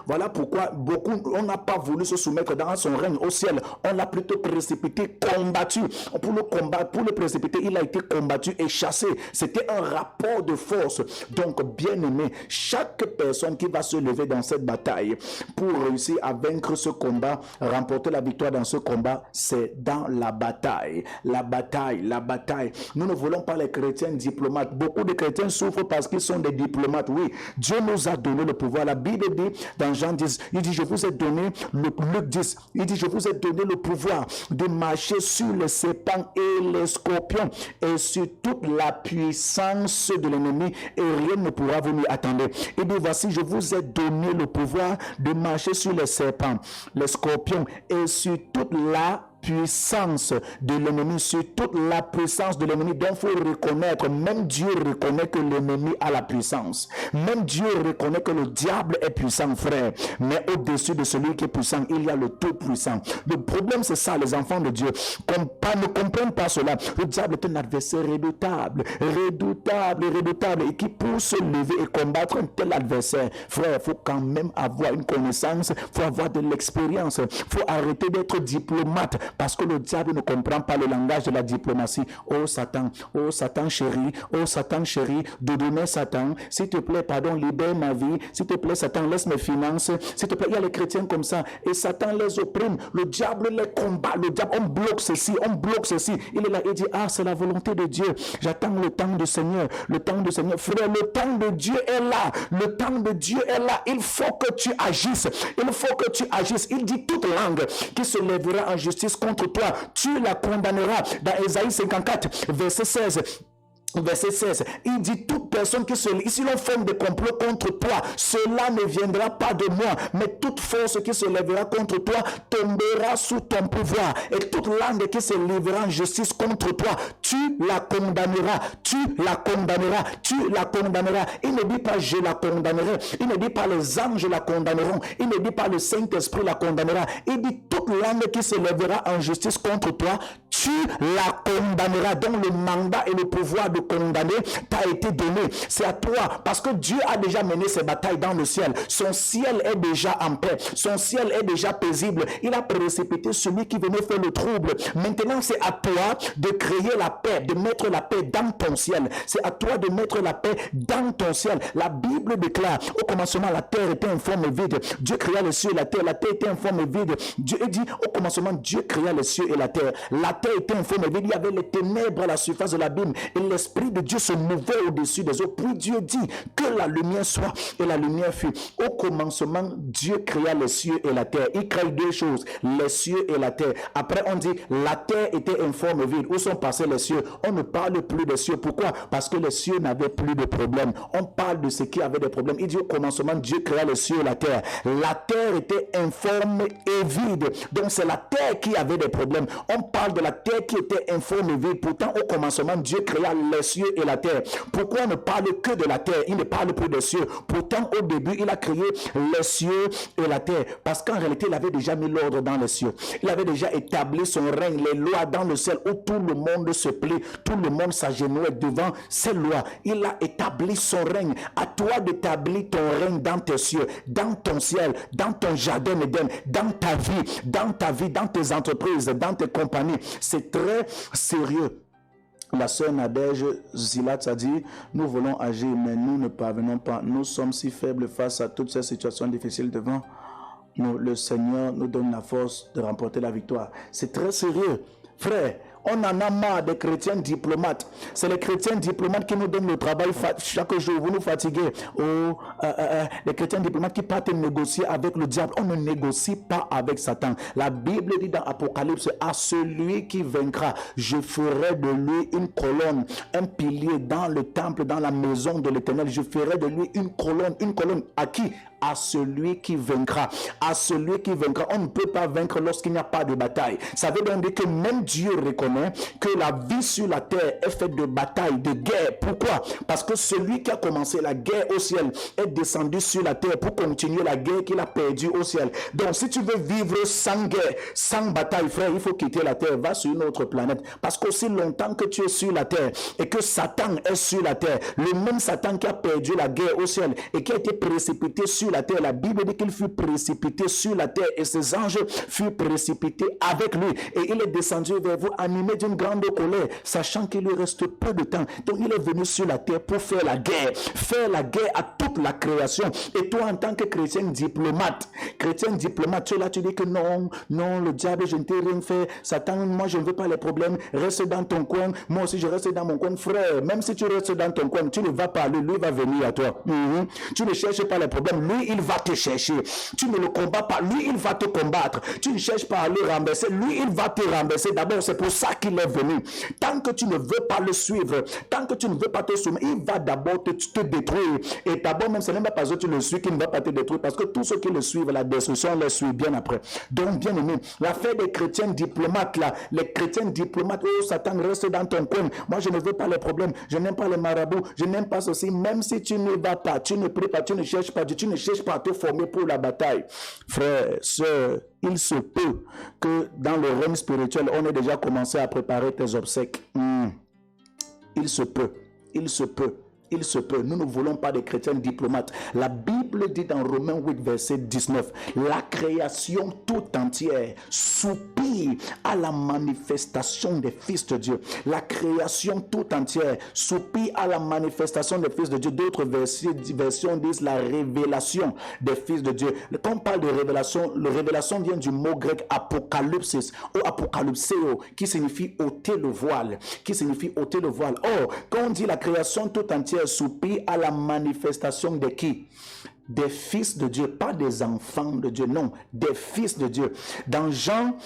Voilà pourquoi on n'a pas voulu se soumettre dans son règne au ciel. On l'a plutôt précipité, combattu. Pour le combattre, pour le précipiter, il a été combattu et chassé. C'était un rapport de force. Donc, bien aimé, chaque personne qui va se lever dans cette bataille pour réussir à vaincre ce combat, remporter la victoire dans ce combat, c'est dans la bataille. La bataille. Nous ne voulons pas les chrétiens diplomates. Beaucoup de chrétiens souffrent parce qu'ils sont des diplomates. Oui, Dieu nous a donné le pouvoir. La Bible dit dans Jean 10, il dit je vous ai donné Luc 10, il dit je vous ai donné le pouvoir de marcher sur les serpents et les scorpions et sur toute la puissance de l'ennemi et rien ne pourra vous nuire. Attendez, il dit voici je vous ai donné le pouvoir de marcher sur les serpents, les scorpions et sur toute la puissance de l'ennemi, sur toute la puissance de l'ennemi. Donc il faut reconnaître, même Dieu reconnaît que l'ennemi a la puissance, même Dieu reconnaît que le diable est puissant, frère, mais au-dessus de celui qui est puissant, il y a le tout puissant. Le problème c'est ça, les enfants de Dieu ne comprennent pas cela. Le diable est un adversaire redoutable, et qui pour se lever et combattre un tel adversaire, frère, il faut quand même avoir une connaissance, il faut avoir de l'expérience, il faut arrêter d'être diplomate. Parce que le diable ne comprend pas le langage de la diplomatie. Oh Satan chéri, doudouné Satan, s'il te plaît, pardon, libère ma vie, s'il te plaît, Satan, laisse mes finances, s'il te plaît. Il y a les chrétiens comme ça, et Satan les opprime, le diable les combat, le diable, on bloque ceci, il est là, il dit, c'est la volonté de Dieu, j'attends le temps du Seigneur, frère, le temps de Dieu est là, il faut que tu agisses, il dit toute langue qui se lèvera en justice contre toi, tu la condamneras. Dans Ésaïe 54, verset 16. Verset 16, il dit toute personne qui se lève, si l'on forme des complots contre toi, cela ne viendra pas de moi, mais toute force qui se lèvera contre toi tombera sous ton pouvoir, et toute langue qui se lèvera en justice contre toi, tu la condamneras, tu la condamneras, tu la condamneras. Il ne dit pas je la condamnerai, il ne dit pas les anges la condamneront, il ne dit pas le Saint-Esprit la condamnera, il dit toute langue qui se lèvera en justice contre toi, tu la condamneras. Donc le mandat et le pouvoir de condamner t'a été donné. C'est à toi, parce que Dieu a déjà mené ses batailles dans le ciel. Son ciel est déjà en paix. Son ciel est déjà paisible. Il a précipité celui qui venait faire le trouble. Maintenant, c'est à toi de créer la paix, de mettre la paix dans ton ciel. C'est à toi de mettre la paix dans ton ciel. La Bible déclare, au commencement, la terre était informe et vide. Dieu créa les cieux et la terre. La terre était informe et vide. Dieu dit, au commencement, Dieu créa les cieux et la terre. La terre était informe et vide. Il y avait les ténèbres à la surface de l'abîme. Et l'Esprit de Dieu se mouvait au-dessus des eaux. Puis Dieu dit que la lumière soit, et la lumière fut. Au commencement, Dieu créa les cieux et la terre. Il crée deux choses, les cieux et la terre. Après, on dit la terre était informe et vide. Où sont passés les cieux? On ne parle plus des cieux. Pourquoi? Parce que les cieux n'avaient plus de problème. On parle de ce qui avait des problèmes. Il dit au commencement, Dieu créa les cieux et la terre. La terre était informe et vide. Donc c'est la terre qui avait des problèmes. On parle de la terre qui était informe et vide. Pourtant, au commencement, Dieu créa les cieux et la terre. Pourquoi on ne parle que de la terre? Il ne parle plus des cieux. Pourtant, au début, il a créé les cieux et la terre. Parce qu'en réalité, il avait déjà mis l'ordre dans les cieux. Il avait déjà établi son règne, les lois dans le ciel où tout le monde se plaît, tout le monde s'agenouille devant ces lois. Il a établi son règne. À toi d'établir ton règne dans tes cieux, dans ton ciel, dans ton jardin d'Éden, dans ta vie, dans tes entreprises, dans tes compagnies. C'est très sérieux. La sœur Nadège Zilat a dit, nous voulons agir, mais nous ne parvenons pas. Nous sommes si faibles face à toutes ces situations difficiles devant nous. Le Seigneur nous donne la force de remporter la victoire. C'est très sérieux. Frère, on en a marre des chrétiens diplomates. C'est les chrétiens diplomates qui nous donnent le travail chaque jour. Vous nous fatiguez. Les chrétiens diplomates qui partent négocier avec le diable. On ne négocie pas avec Satan. La Bible dit dans Apocalypse, à celui qui vaincra, je ferai de lui une colonne, un pilier dans le temple, dans la maison de l'Éternel. Je ferai de lui une colonne. Une colonne à qui? À celui qui vaincra. À celui qui vaincra. On ne peut pas vaincre lorsqu'il n'y a pas de bataille. Ça veut donc dire que même Dieu reconnaît que la vie sur la terre est faite de batailles, de guerres. Pourquoi? Parce que celui qui a commencé la guerre au ciel est descendu sur la terre pour continuer la guerre qu'il a perdue au ciel. Donc si tu veux vivre sans guerre, sans bataille, frère, il faut quitter la terre. Va sur une autre planète. Parce qu'aussi longtemps que tu es sur la terre et que Satan est sur la terre, le même Satan qui a perdu la guerre au ciel et qui a été précipité sur la terre, la Bible dit qu'il fut précipité sur la terre et ses anges furent précipités avec lui. Et il est descendu vers vous animé d'une grande colère, sachant qu'il lui reste peu de temps. Donc il est venu sur la terre pour faire la guerre à toute la création. Et toi, en tant que chrétien diplomate, tu es là, tu dis que non, le diable, je ne t'ai rien fait. Satan, moi, je ne veux pas les problèmes. Reste dans ton coin. Moi aussi, je reste dans mon coin. Frère, même si tu restes dans ton coin, tu ne vas pas aller. Lui va venir à toi. Tu ne cherches pas les problèmes. Lui, il va te chercher. Tu ne le combats pas. Lui, il va te combattre. Tu ne cherches pas à le renverser. Lui, il va te renverser. D'abord, c'est pour ça qu'il est venu. Tant que tu ne veux pas le suivre, tant que tu ne veux pas te soumettre, il va d'abord te détruire. Et d'abord, même, ce n'est même pas parce que tu le suis qu'il ne va pas te détruire, parce que tous ceux qui le suivent, la destruction les suit bien après. Donc, bien aimé, l'affaire des chrétiens diplomates, là, les chrétiens diplomates, oh, Satan, reste dans ton coin. Moi, je ne veux pas les problèmes. Je n'aime pas les marabouts. Je n'aime pas ceci. Même si tu ne vas pas, tu ne pries pas, tu ne cherches pas Dieu, tu ne cherches pas à te former pour la bataille. Frère, sœur, il se peut que dans le règne spirituel, on ait déjà commencé à préparer tes obsèques. Il se peut. Nous ne voulons pas de chrétiens diplomates. La Bible dit dans Romains 8, verset 19, la création tout entière soupire à la manifestation des fils de Dieu. La création tout entière soupire à la manifestation des fils de Dieu. D'autres versions disent la révélation des fils de Dieu. Quand on parle de révélation, la révélation vient du mot grec apocalypsis ou apocalypseo, qui signifie ôter le voile. Or, quand on dit la création tout entière soupire à la manifestation de qui? des fils de Dieu, pas des enfants de Dieu, non, des fils de Dieu. Dans Jean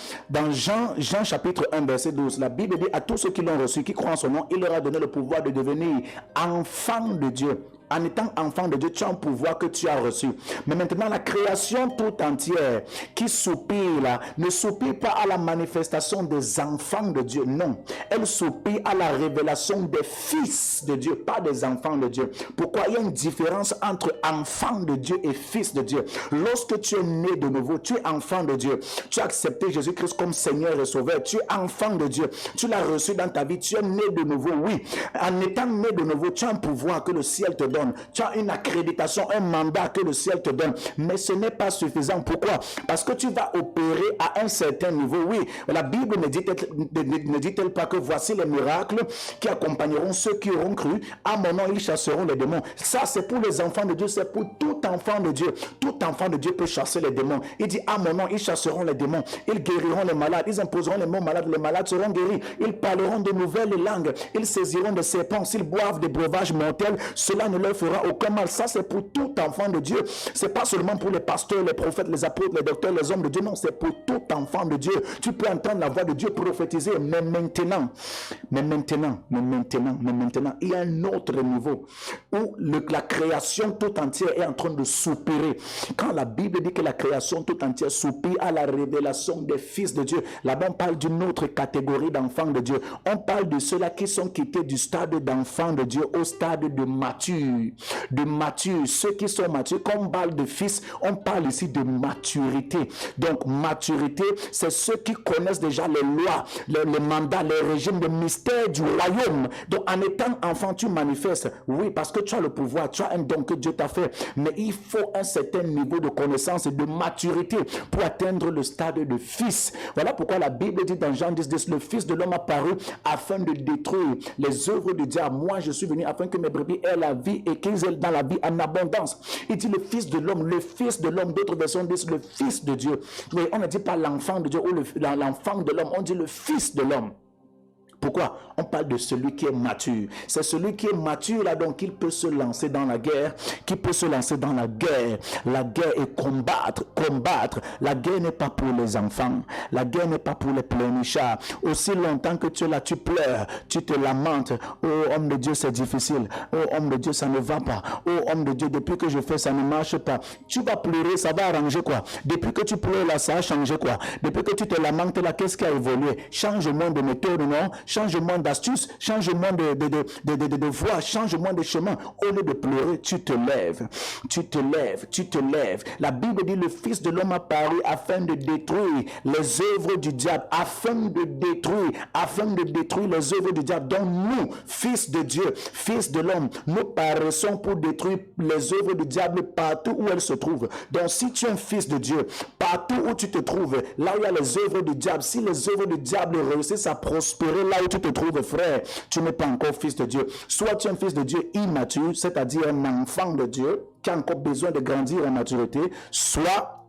chapitre 1, verset 12, la Bible dit à tous ceux qui l'ont reçu, qui croient en son nom, il leur a donné le pouvoir de devenir enfants de Dieu. En étant enfant de Dieu, tu as un pouvoir que tu as reçu. Mais maintenant, la création tout entière qui soupire là, ne soupire pas à la manifestation des enfants de Dieu. Non, elle soupire à la révélation des fils de Dieu, pas des enfants de Dieu. Pourquoi? Il y a une différence entre enfant de Dieu et fils de Dieu. Lorsque tu es né de nouveau, tu es enfant de Dieu. Tu as accepté Jésus-Christ comme Seigneur et Sauveur. Tu es enfant de Dieu. Tu l'as reçu dans ta vie. Tu es né de nouveau. Oui, en étant né de nouveau, tu as un pouvoir que le ciel te donne. Tu as une accréditation, un mandat que le ciel te donne. Mais ce n'est pas suffisant. Pourquoi? Parce que tu vas opérer à un certain niveau. Oui, la Bible ne dit-elle pas que voici les miracles qui accompagneront ceux qui auront cru. À mon nom, ils chasseront les démons. Ça, c'est pour les enfants de Dieu. C'est pour tout enfant de Dieu. Tout enfant de Dieu peut chasser les démons. Il dit, à mon nom, ils chasseront les démons. Ils guériront les malades. Ils imposeront les mots malades. Les malades seront guéris. Ils parleront de nouvelles langues. Ils saisiront des serpents. S'ils boivent des breuvages mortels, cela ne leur fera aucun mal. Ça, c'est pour tout enfant de Dieu. C'est pas seulement pour les pasteurs, les prophètes, les apôtres, les docteurs, les hommes de Dieu. Non, c'est pour tout enfant de Dieu. Tu peux entendre la voix de Dieu prophétiser. Mais maintenant, il y a un autre niveau où la création tout entière est en train de soupirer. Quand la Bible dit que la création tout entière soupire à la révélation des fils de Dieu, là-bas on parle d'une autre catégorie d'enfants de Dieu. On parle de ceux-là qui sont quittés du stade d'enfants de Dieu au stade de mature. De mature, ceux qui sont matures. Quand on parle de fils, on parle ici de maturité. Donc maturité, c'est ceux qui connaissent déjà les lois, les mandats, les régimes, les mystères du royaume. Donc en étant enfant, tu manifestes. Oui, parce que tu as le pouvoir, tu as un don que Dieu t'a fait. Mais il faut un certain niveau de connaissance et de maturité pour atteindre le stade de fils. Voilà pourquoi la Bible dit dans Jean 10, le Fils de l'homme apparu afin de détruire les œuvres du diable. Moi, je suis venu afin que mes brebis aient la vie et qu'ils aient dans la vie en abondance. Il dit le Fils de l'homme, d'autres versions disent le Fils de Dieu. Mais on ne dit pas l'enfant de Dieu ou l'enfant de l'homme, on dit le Fils de l'homme. Pourquoi? On parle de celui qui est mature. C'est celui qui est mature là, donc il peut se lancer dans la guerre, qui peut se lancer dans la guerre. La guerre est combattre. La guerre n'est pas pour les enfants. La guerre n'est pas pour les pleurnichards. Aussi longtemps que tu es là, tu pleures, tu te lamentes. Oh homme de Dieu, c'est difficile. Oh homme de Dieu, ça ne va pas. Oh homme de Dieu, depuis que je fais, ça ne marche pas. Tu vas pleurer, ça va arranger quoi? Depuis que tu pleures là, ça a changé quoi? Depuis que tu te lamentes là, qu'est-ce qui a évolué? Changement de méthode, non? Changement d'astuce, changement de voie, changement de chemin. Au lieu de pleurer, tu te lèves. La Bible dit le Fils de l'homme apparu afin de détruire les œuvres du diable, afin de détruire les œuvres du diable. Donc nous, fils de Dieu, fils de l'homme, nous paraissons pour détruire les œuvres du diable partout où elles se trouvent. Donc si tu es un fils de Dieu, partout où tu te trouves, là où il y a les œuvres du diable, si les œuvres du diable réussissent à prospérer là où tu te trouves, frère, tu n'es pas encore fils de Dieu. Soit tu es un fils de Dieu immature, c'est-à-dire un enfant de Dieu qui a encore besoin de grandir en maturité, soit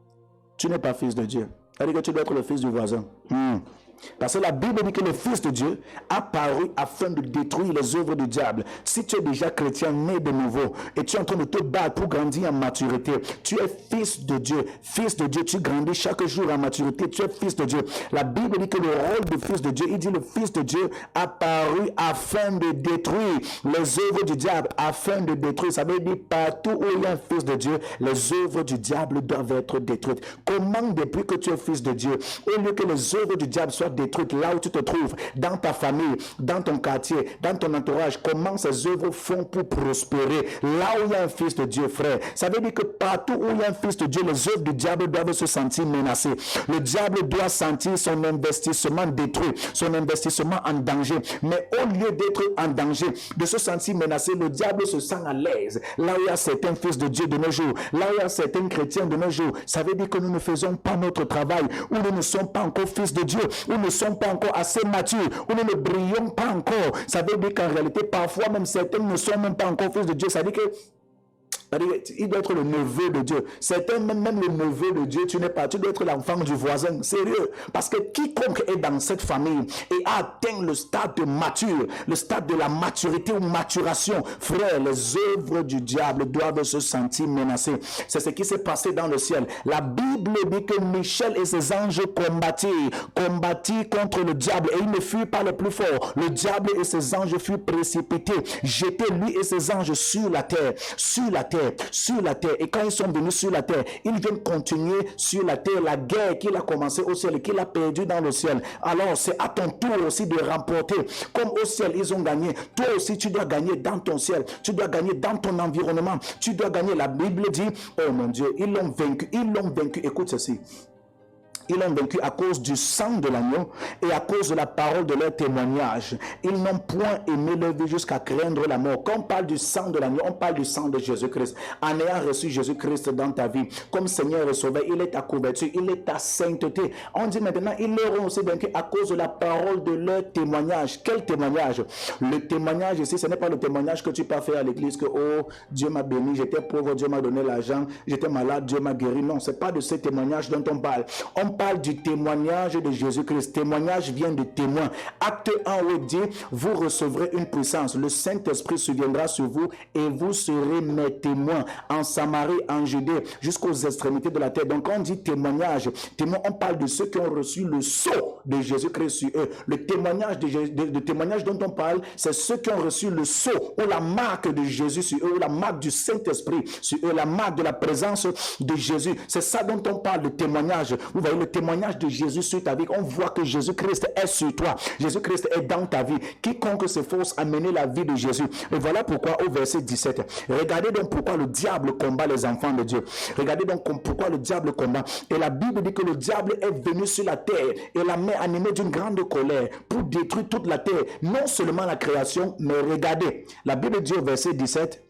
tu n'es pas fils de Dieu. C'est-à-dire que tu dois être le fils du voisin. Parce que la Bible dit que le Fils de Dieu a paru afin de détruire les œuvres du diable. Si tu es déjà chrétien, né de nouveau, et tu es en train de te battre pour grandir en maturité, tu es fils de Dieu. Fils de Dieu, tu grandis chaque jour en maturité, tu es fils de Dieu. La Bible dit que le rôle du Fils de Dieu, il dit le Fils de Dieu a paru afin de détruire les œuvres du diable, afin de détruire. Ça veut dire partout où il y a un Fils de Dieu, les œuvres du diable doivent être détruites. Comment depuis que tu es fils de Dieu, au lieu que les œuvres du diable soient détruites là où tu te trouves, dans ta famille, dans ton quartier, dans ton entourage, comment ces œuvres font pour prospérer là où il y a un fils de Dieu, frère? Ça veut dire que partout où il y a un fils de Dieu, les œuvres du diable doivent se sentir menacées. Le diable doit sentir son investissement détruit, son investissement en danger. Mais au lieu d'être en danger, de se sentir menacé, le diable se sent à l'aise. Là où il y a certains fils de Dieu de nos jours, là où il y a certains chrétiens de nos jours, ça veut dire que nous ne faisons pas notre travail, ou nous ne sommes pas encore fils de Dieu, ou ne sommes pas encore assez matures, ou nous ne brillons pas encore. Ça veut dire qu'en réalité, parfois même certains ne sont même pas encore fils de Dieu. Ça veut dire que Il doit être le neveu de Dieu. Certains, même le neveu de Dieu, tu n'es pas. Tu dois être l'enfant du voisin. Sérieux. Parce que quiconque est dans cette famille et a atteint le stade de mature, le stade de la maturité ou maturation, frère, les œuvres du diable doivent se sentir menacées. C'est ce qui s'est passé dans le ciel. La Bible dit que Michel et ses anges combattirent contre le diable et ils ne furent pas les plus forts. Le diable et ses anges furent précipités, jetés lui et ses anges sur la terre. Et quand ils sont venus sur la terre, ils viennent continuer sur la terre la guerre qu'il a commencé au ciel et qu'il a perdu dans le ciel. Alors c'est à ton tour aussi de remporter. Comme au ciel ils ont gagné, toi aussi tu dois gagner dans ton ciel, tu dois gagner dans ton environnement, tu dois gagner. La Bible dit, oh mon Dieu, ils l'ont vaincu. Écoute ceci. Ils l'ont vaincu à cause du sang de l'agneau et à cause de la parole de leur témoignage. Ils n'ont point aimé leur vie jusqu'à craindre la mort. Quand on parle du sang de l'agneau, on parle du sang de Jésus-Christ. En ayant reçu Jésus-Christ dans ta vie, comme Seigneur et Sauveur, il est ta couverture, il est ta sainteté. On dit maintenant, ils l'auront aussi vaincu à cause de la parole de leur témoignage. Quel témoignage? Le témoignage ici, ce n'est pas le témoignage que tu peux faire à l'église que, oh, Dieu m'a béni, j'étais pauvre, Dieu m'a donné l'argent, j'étais malade, Dieu m'a guéri. Non, ce n'est pas de ce témoignage dont on parle. On parle du témoignage de Jésus-Christ. Témoignage vient de témoin. Acte 1 où dit, vous recevrez une puissance. Le Saint-Esprit surviendra sur vous et vous serez mes témoins en Samarie, en Judée, jusqu'aux extrémités de la terre. Donc on dit témoignage. Témoin, on parle de ceux qui ont reçu le sceau de Jésus-Christ sur eux. Le témoignage de témoignage dont on parle, c'est ceux qui ont reçu le sceau ou la marque de Jésus sur eux, ou la marque du Saint-Esprit sur eux, la marque de la présence de Jésus. C'est ça dont on parle, de témoignage. Vous voyez le témoignage de Jésus sur ta vie. On voit que Jésus-Christ est sur toi. Jésus-Christ est dans ta vie. Quiconque s'efforce à mener la vie de Jésus. Et voilà pourquoi au verset 17, regardez donc pourquoi le diable combat les enfants de Dieu. Regardez donc pourquoi le diable combat. Et la Bible dit que le diable est venu sur la terre et la main animée d'une grande colère pour détruire toute la terre. Non seulement la création, mais regardez. La Bible dit au verset 17,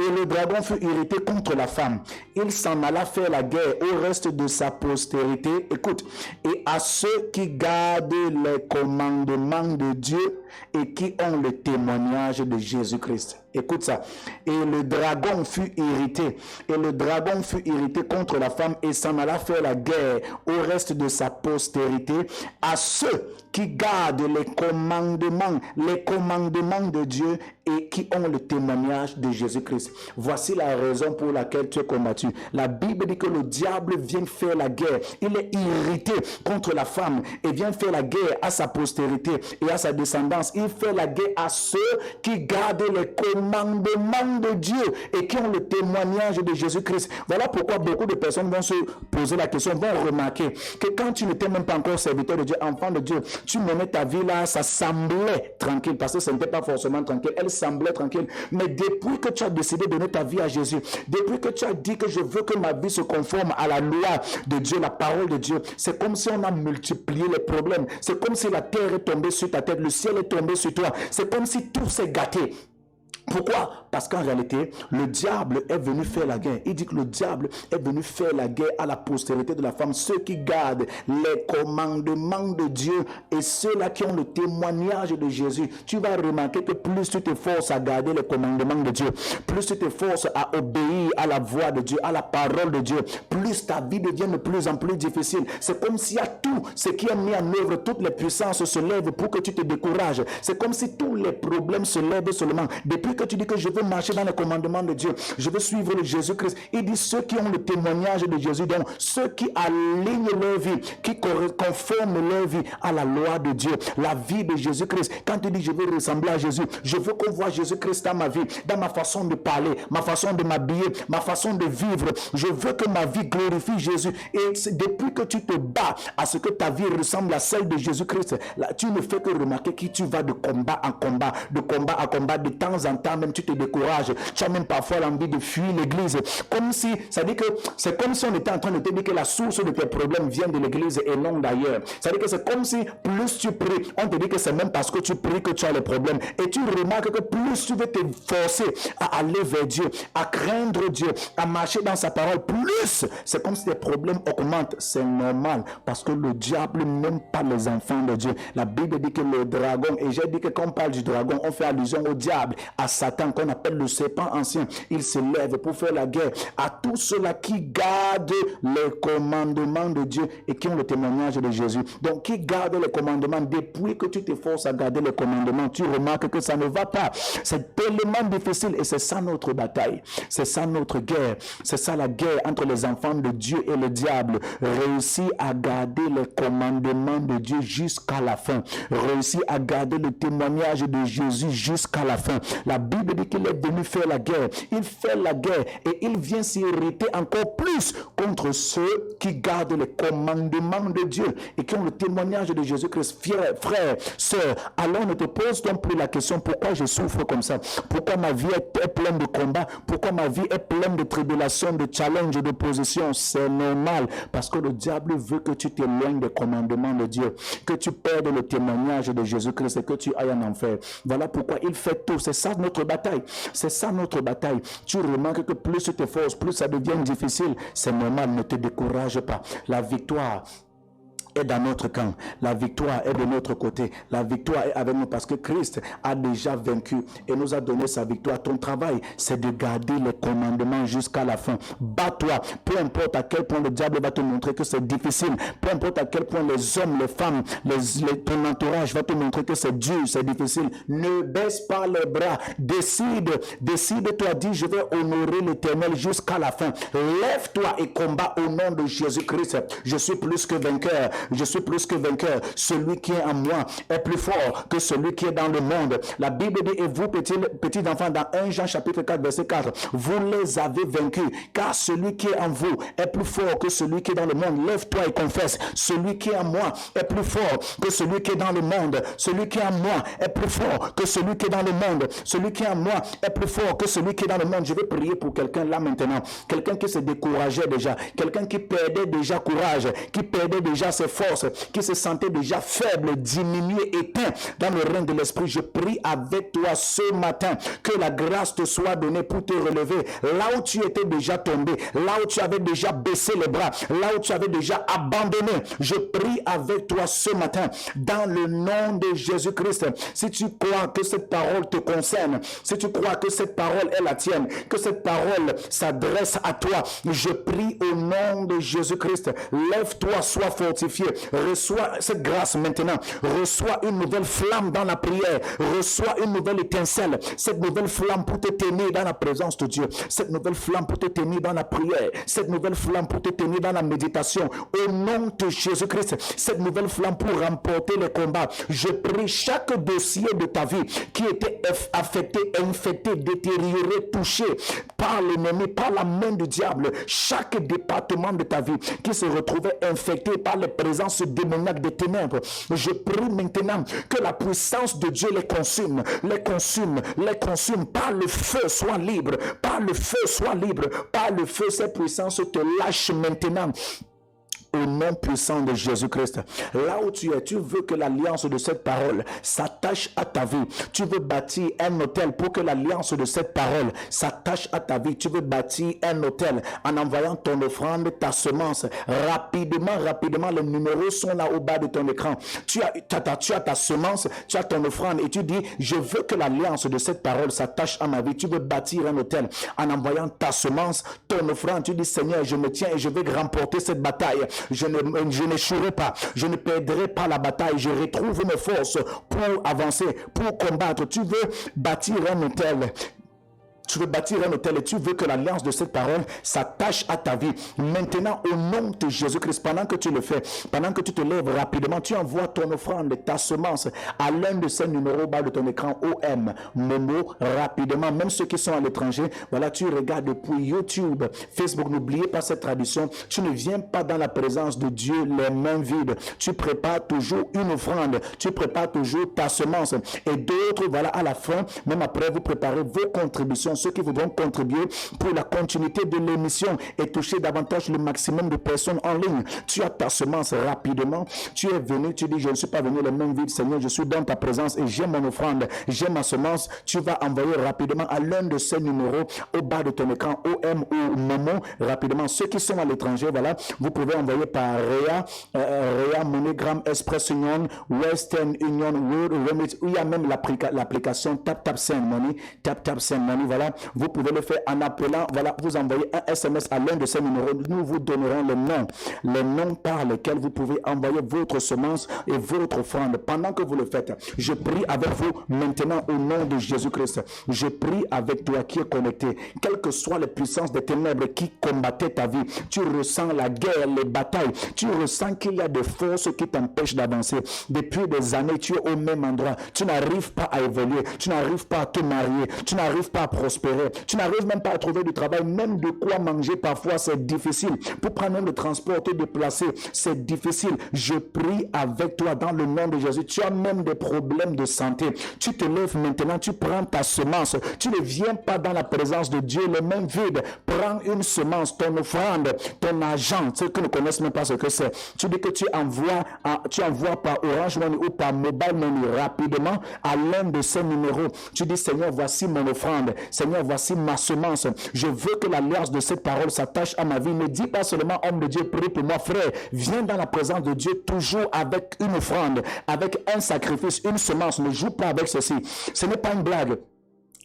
et le dragon fut irrité contre la femme. Il s'en alla faire la guerre au reste de sa postérité. Écoute, et à ceux qui gardent les commandements de Dieu et qui ont le témoignage de Jésus-Christ. Écoute ça. Et le dragon fut irrité. Et le dragon fut irrité contre la femme et s'en alla faire la guerre au reste de sa postérité. À ceux qui gardent les commandements de Dieu et qui ont le témoignage de Jésus-Christ. Voici la raison pour laquelle tu es combattu. La Bible dit que le diable vient faire la guerre. Il est irrité contre la femme et vient faire la guerre à sa postérité et à sa descendance. Il fait la guerre à ceux qui gardent les commandements de Dieu et qui ont le témoignage de Jésus-Christ. Voilà pourquoi beaucoup de personnes vont se poser la question, vont remarquer que quand tu n'étais même pas encore serviteur de Dieu, enfant de Dieu, tu menais ta vie là, ça semblait tranquille, parce que ce n'était pas forcément tranquille, elle semblait tranquille. Mais depuis que tu as décidé de donner ta vie à Jésus, depuis que tu as dit que je veux que ma vie se conforme à la loi de Dieu, la parole de Dieu, c'est comme si on a multiplié les problèmes. C'est comme si la terre est tombée sur ta tête, le ciel est tombé sur toi. C'est comme si tout s'est gâté. Pourquoi? Parce qu'en réalité, le diable est venu faire la guerre. Il dit que le diable est venu faire la guerre à la postérité de la femme, ceux qui gardent les commandements de Dieu et ceux-là qui ont le témoignage de Jésus. Tu vas remarquer que plus tu t'efforces à garder les commandements de Dieu, plus tu t'efforces à obéir à la voix de Dieu, à la parole de Dieu, plus ta vie devient de plus en plus difficile. C'est comme s'il y a tout ce qui est mis en œuvre, toutes les puissances se lèvent pour que tu te décourages. C'est comme si tous les problèmes se lèvent seulement. Depuis que tu dis que je veux marcher dans les commandements de Dieu, je veux suivre le Jésus-Christ, il dit ceux qui ont le témoignage de Jésus, donc ceux qui alignent leur vie, qui conforment leur vie à la loi de Dieu, la vie de Jésus-Christ. Quand tu dis je veux ressembler à Jésus, je veux qu'on voit Jésus-Christ dans ma vie, dans ma façon de parler, ma façon de m'habiller, ma façon de vivre. Je veux que ma vie glorifie Jésus. Et depuis que tu te bats à ce que ta vie ressemble à celle de Jésus-Christ, là, tu ne fais que remarquer que tu vas de combat en combat, de combat à combat, de temps en temps même tu te décourages, tu as même parfois l'envie de fuir l'église, comme si, ça dit que c'est comme si on était en train de te dire que la source de tes problèmes vient de l'église et non d'ailleurs. Ça dit que c'est comme si plus tu pries, on te dit que c'est même parce que tu pries que tu as les problèmes, et tu remarques que plus tu veux te forcer à aller vers Dieu, à craindre Dieu, à marcher dans sa parole, plus c'est comme si tes problèmes augmentent. C'est normal, parce que le diable n'aime pas les enfants de Dieu. La Bible dit que le dragon, et j'ai dit que quand on parle du dragon, on fait allusion au diable, à Satan, qu'on appelle le serpent ancien, il se lève pour faire la guerre à tous ceux-là qui gardent les commandements de Dieu et qui ont le témoignage de Jésus. Donc, qui gardent les commandements, depuis que tu t'efforces à garder les commandements, tu remarques que ça ne va pas. C'est tellement difficile et c'est ça notre bataille. C'est ça notre guerre. C'est ça la guerre entre les enfants de Dieu et le diable. Réussir à garder les commandements de Dieu jusqu'à la fin. Réussir à garder le témoignage de Jésus jusqu'à la fin. La Bible dit qu'il est venu faire la guerre. Il fait la guerre et il vient s'irriter encore plus contre ceux qui gardent les commandements de Dieu et qui ont le témoignage de Jésus-Christ. Frère, sœur, alors ne te pose donc plus la question pourquoi je souffre comme ça, pourquoi ma vie est pleine de combats, pourquoi ma vie est pleine de tribulations, de challenges, d'opposition. C'est normal parce que le diable veut que tu t'éloignes des commandements de Dieu, que tu perdes le témoignage de Jésus-Christ et que tu ailles en enfer. Voilà pourquoi il fait tout. C'est ça notre bataille. C'est ça notre bataille. Tu remarques que plus tu t'efforces, plus ça devient difficile. C'est normal, ne te décourage pas. La victoire est dans notre camp. La victoire est de notre côté. La victoire est avec nous parce que Christ a déjà vaincu et nous a donné sa victoire. Ton travail, c'est de garder les commandements jusqu'à la fin. Bats-toi. Peu importe à quel point le diable va te montrer que c'est difficile. Peu importe à quel point les hommes, les femmes, ton entourage va te montrer que c'est dur, c'est difficile. Ne baisse pas les bras. Décide-toi. Dis, je vais honorer l'Éternel jusqu'à la fin. Lève-toi et combat au nom de Jésus-Christ. Je suis plus que vainqueur. Je suis plus que vainqueur. Celui qui est en moi est plus fort que celui qui est dans le monde. La Bible dit, et vous, petits enfants, dans 1 Jean chapitre 4, verset 4, vous les avez vaincus, car celui qui est en vous est plus fort que celui qui est dans le monde. Lève-toi et confesse. Celui qui est en moi est plus fort que celui qui est dans le monde. Celui qui est en moi est plus fort que celui qui est dans le monde. Celui qui est en moi est plus fort que celui qui est dans le monde. Je vais prier pour quelqu'un là maintenant. Quelqu'un qui se décourageait déjà. Quelqu'un qui perdait déjà courage. Qui perdait déjà ses forces, qui se sentait déjà faible, diminué, éteint dans le règne de l'esprit. Je prie avec toi ce matin que la grâce te soit donnée pour te relever. Là où tu étais déjà tombé, là où tu avais déjà baissé les bras, là où tu avais déjà abandonné, je prie avec toi ce matin dans le nom de Jésus-Christ. Si tu crois que cette parole te concerne, si tu crois que cette parole est la tienne, que cette parole s'adresse à toi, je prie au nom de Jésus-Christ. Lève-toi, sois fortifié. Reçois cette grâce maintenant. Reçois une nouvelle flamme dans la prière. Reçois une nouvelle étincelle. Cette nouvelle flamme pour te tenir dans la présence de Dieu. Cette nouvelle flamme pour te tenir dans la prière. Cette nouvelle flamme pour te tenir dans la méditation. Au nom de Jésus-Christ. Cette nouvelle flamme pour remporter les combats. Je prie chaque dossier de ta vie qui était affecté, infecté, détérioré, touché par l'ennemi, par la main du diable. Chaque département de ta vie qui se retrouvait infecté par les présences démoniaques des ténèbres. Je prie maintenant que la puissance de Dieu les consume. Par le feu, sois libre. Par le feu, sois libre. Par le feu, ces puissances te lâchent maintenant. Au nom puissant de Jésus-Christ. Là où tu es, tu veux que l'alliance de cette parole s'attache à ta vie. Tu veux bâtir un hôtel pour que l'alliance de cette parole s'attache à ta vie. Tu veux bâtir un hôtel en envoyant ton offrande, ta semence. Rapidement, les numéros sont là au bas de ton écran. Tu as ta semence, tu as ton offrande et tu dis, je veux que l'alliance de cette parole s'attache à ma vie. Tu veux bâtir un hôtel en envoyant ta semence, ton offrande. Tu dis, Seigneur, je me tiens et je vais remporter cette bataille. Je n'échouerai pas, je ne perdrai pas la bataille, je retrouve mes forces pour avancer, pour combattre. Tu veux bâtir un hôtel. Tu veux bâtir un hôtel et tu veux que l'alliance de cette parole s'attache à ta vie. Maintenant, au nom de Jésus-Christ, pendant que tu le fais, pendant que tu te lèves rapidement, tu envoies ton offrande, ta semence à l'un de ces numéros bas de ton écran, OM, Momo, rapidement. Même ceux qui sont à l'étranger, voilà, tu regardes depuis YouTube, Facebook. N'oubliez pas cette tradition. Tu ne viens pas dans la présence de Dieu les mains vides. Tu prépares toujours une offrande. Tu prépares toujours ta semence. Et d'autres, voilà, à la fin, même après, vous préparez vos contributions ceux qui voudront contribuer pour la continuité de l'émission et toucher davantage le maximum de personnes en ligne. Tu as ta semence rapidement. Tu es venu, tu dis, je ne suis pas venu les mains vides, Seigneur, je suis dans ta présence et j'ai mon offrande, j'ai ma semence. Tu vas envoyer rapidement à l'un de ces numéros au bas de ton écran, OM ou Momo, rapidement. Ceux qui sont à l'étranger, voilà, vous pouvez envoyer par Rea, MoneyGram, Express Union, Western Union, World Remit, où il y a même l'application TapTapSend Money, TapTapSend Money, voilà. Vous pouvez le faire en appelant, voilà, vous envoyez un SMS à l'un de ces numéros. Nous vous donnerons les noms par lesquels vous pouvez envoyer votre semence et votre offrande. Pendant que vous le faites, je prie avec vous maintenant au nom de Jésus-Christ. Je prie avec toi qui es connecté. Quelles que soient les puissances des ténèbres qui combattaient ta vie, tu ressens la guerre, les batailles, tu ressens qu'il y a des forces qui t'empêchent d'avancer. Depuis des années, tu es au même endroit. Tu n'arrives pas à évoluer, tu n'arrives pas à te marier, tu n'arrives pas à prospérer, tu n'arrives même pas à trouver du travail, même de quoi manger parfois c'est difficile. Pour prendre même le transport, te déplacer, c'est difficile. Je prie avec toi dans le nom de Jésus. Tu as même des problèmes de santé. Tu te lèves maintenant, tu prends ta semence. Tu ne viens pas dans la présence de Dieu les mains vides. Prends une semence, ton offrande, ton argent. Ceux qui ne connaissent même pas ce que c'est. Tu dis que tu envoies par Orange Money ou par Mobile Money rapidement à l'un de ces numéros. Tu dis, Seigneur, voici mon offrande. Seigneur, voici ma semence. Je veux que l'alliance de cette parole s'attache à ma vie. Ne dis pas seulement, homme de Dieu, prie pour moi, frère. Viens dans la présence de Dieu toujours avec une offrande, avec un sacrifice, une semence. Ne joue pas avec ceci. Ce n'est pas une blague.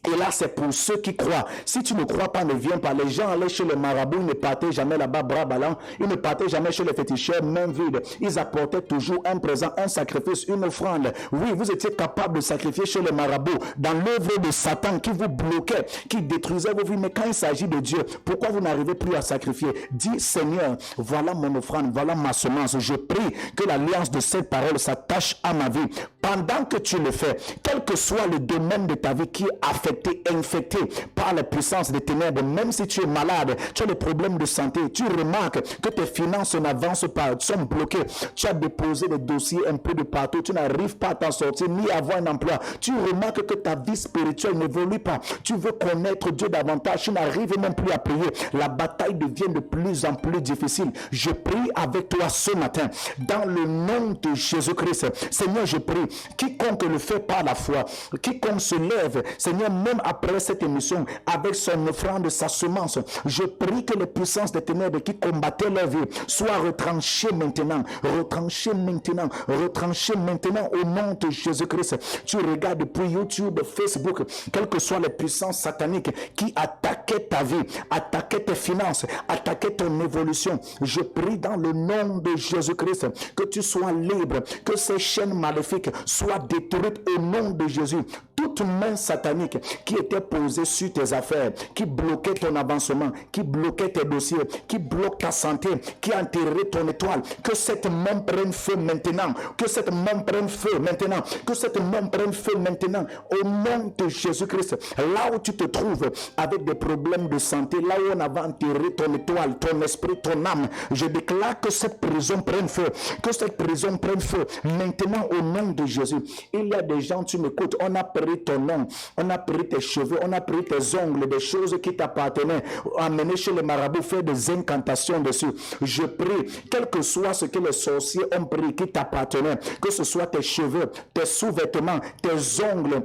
Et là, c'est pour ceux qui croient. Si tu ne crois pas, ne viens pas. Les gens allaient chez les marabouts, ils ne partaient jamais là-bas, bras ballants. Ils ne partaient jamais chez les féticheurs, main vide. Ils apportaient toujours un présent, un sacrifice, une offrande. Oui, vous étiez capable de sacrifier chez les marabouts, dans l'œuvre de Satan qui vous bloquait, qui détruisait vos vies. Mais quand il s'agit de Dieu, pourquoi vous n'arrivez plus à sacrifier? Dis, Seigneur, voilà mon offrande, voilà ma semence. Je prie que l'alliance de cette parole s'attache à ma vie. Pendant que tu le fais, quel que soit le domaine de ta vie qui est affecté, infecté par la puissance des ténèbres, même si tu es malade, tu as des problèmes de santé, tu remarques que tes finances n'avancent pas, sont bloquées, tu as déposé des dossiers un peu de partout, tu n'arrives pas à t'en sortir, ni à avoir un emploi, tu remarques que ta vie spirituelle n'évolue pas, tu veux connaître Dieu davantage, tu n'arrives même plus à prier, la bataille devient de plus en plus difficile. Je prie avec toi ce matin, dans le nom de Jésus-Christ. Seigneur, je prie, quiconque le fait par la foi, quiconque se lève, Seigneur, même après cette émission, avec son offrande, sa semence, je prie que les puissances des ténèbres qui combattaient leur vie soient retranchées maintenant, retranchées maintenant, retranchées maintenant au nom de Jésus-Christ. Tu regardes depuis YouTube, Facebook, quelles que soient les puissances sataniques qui attaquaient ta vie, attaquaient tes finances, attaquaient ton évolution, je prie dans le nom de Jésus-Christ que tu sois libre, que ces chaînes maléfiques soient détruites au nom de Jésus. Toute main satanique qui était posée sur tes affaires, qui bloquait ton avancement, qui bloquait tes dossiers, qui bloque ta santé, qui a enterré ton étoile, que cette main prenne feu maintenant, que cette main prenne feu maintenant, que cette main prenne feu maintenant, au nom de Jésus-Christ. Là où tu te trouves avec des problèmes de santé, là où on avait enterré ton étoile, ton esprit, ton âme, je déclare que cette prison prenne feu, que cette prison prenne feu maintenant au nom de Jésus. Il y a des gens, tu m'écoutes, on a pris ton nom, on a pris tes cheveux, on a pris tes ongles, des choses qui t'appartenaient, amener chez les marabouts, faire des incantations dessus. Je prie, quel que soit ce que les sorciers ont pris qui t'appartenait, que ce soit tes cheveux, tes sous-vêtements, tes ongles,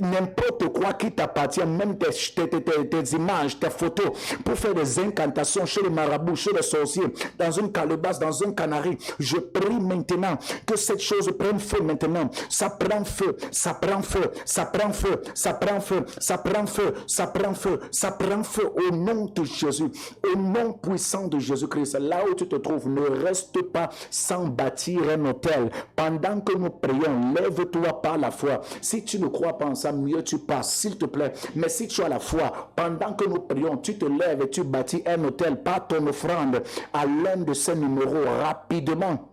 n'importe quoi qui t'appartient, même tes images, tes photos, pour faire des incantations chez les marabouts, chez les sorciers, dans une calebasse, dans un canari. Je prie maintenant que cette chose prenne feu maintenant. Ça prend feu, ça prend feu, ça prend feu, ça prend feu, ça prend feu, ça prend feu, ça prend feu au nom de Jésus, au nom puissant de Jésus-Christ. Là où tu te trouves, ne reste pas sans bâtir un hôtel. Pendant que nous prions, lève-toi par la foi. Si tu ne crois pas en ça, mieux tu passes, s'il te plaît. Mais si tu as la foi, pendant que nous prions, tu te lèves et tu bâtis un hôtel par ton offrande à l'un de ces numéros rapidement.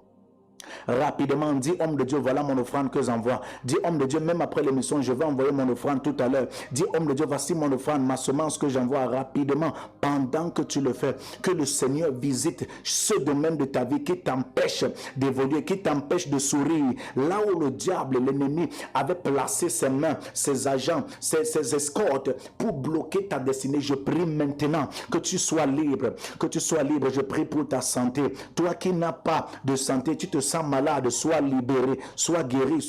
Rapidement, dis homme de Dieu, voilà mon offrande que j'envoie. Dis homme de Dieu, même après l'émission, je vais envoyer mon offrande tout à l'heure. Dis homme de Dieu, voici mon offrande, ma semence que j'envoie rapidement. Pendant que tu le fais, que le Seigneur visite ce domaine de ta vie qui t'empêche d'évoluer, qui t'empêche de sourire. Là où le diable, l'ennemi, avait placé ses mains, ses agents, ses escortes pour bloquer ta destinée. Je prie maintenant que tu sois libre, que tu sois libre. Je prie pour ta santé. Toi qui n'as pas de santé, tu te sens malade, sois libéré, sois guéri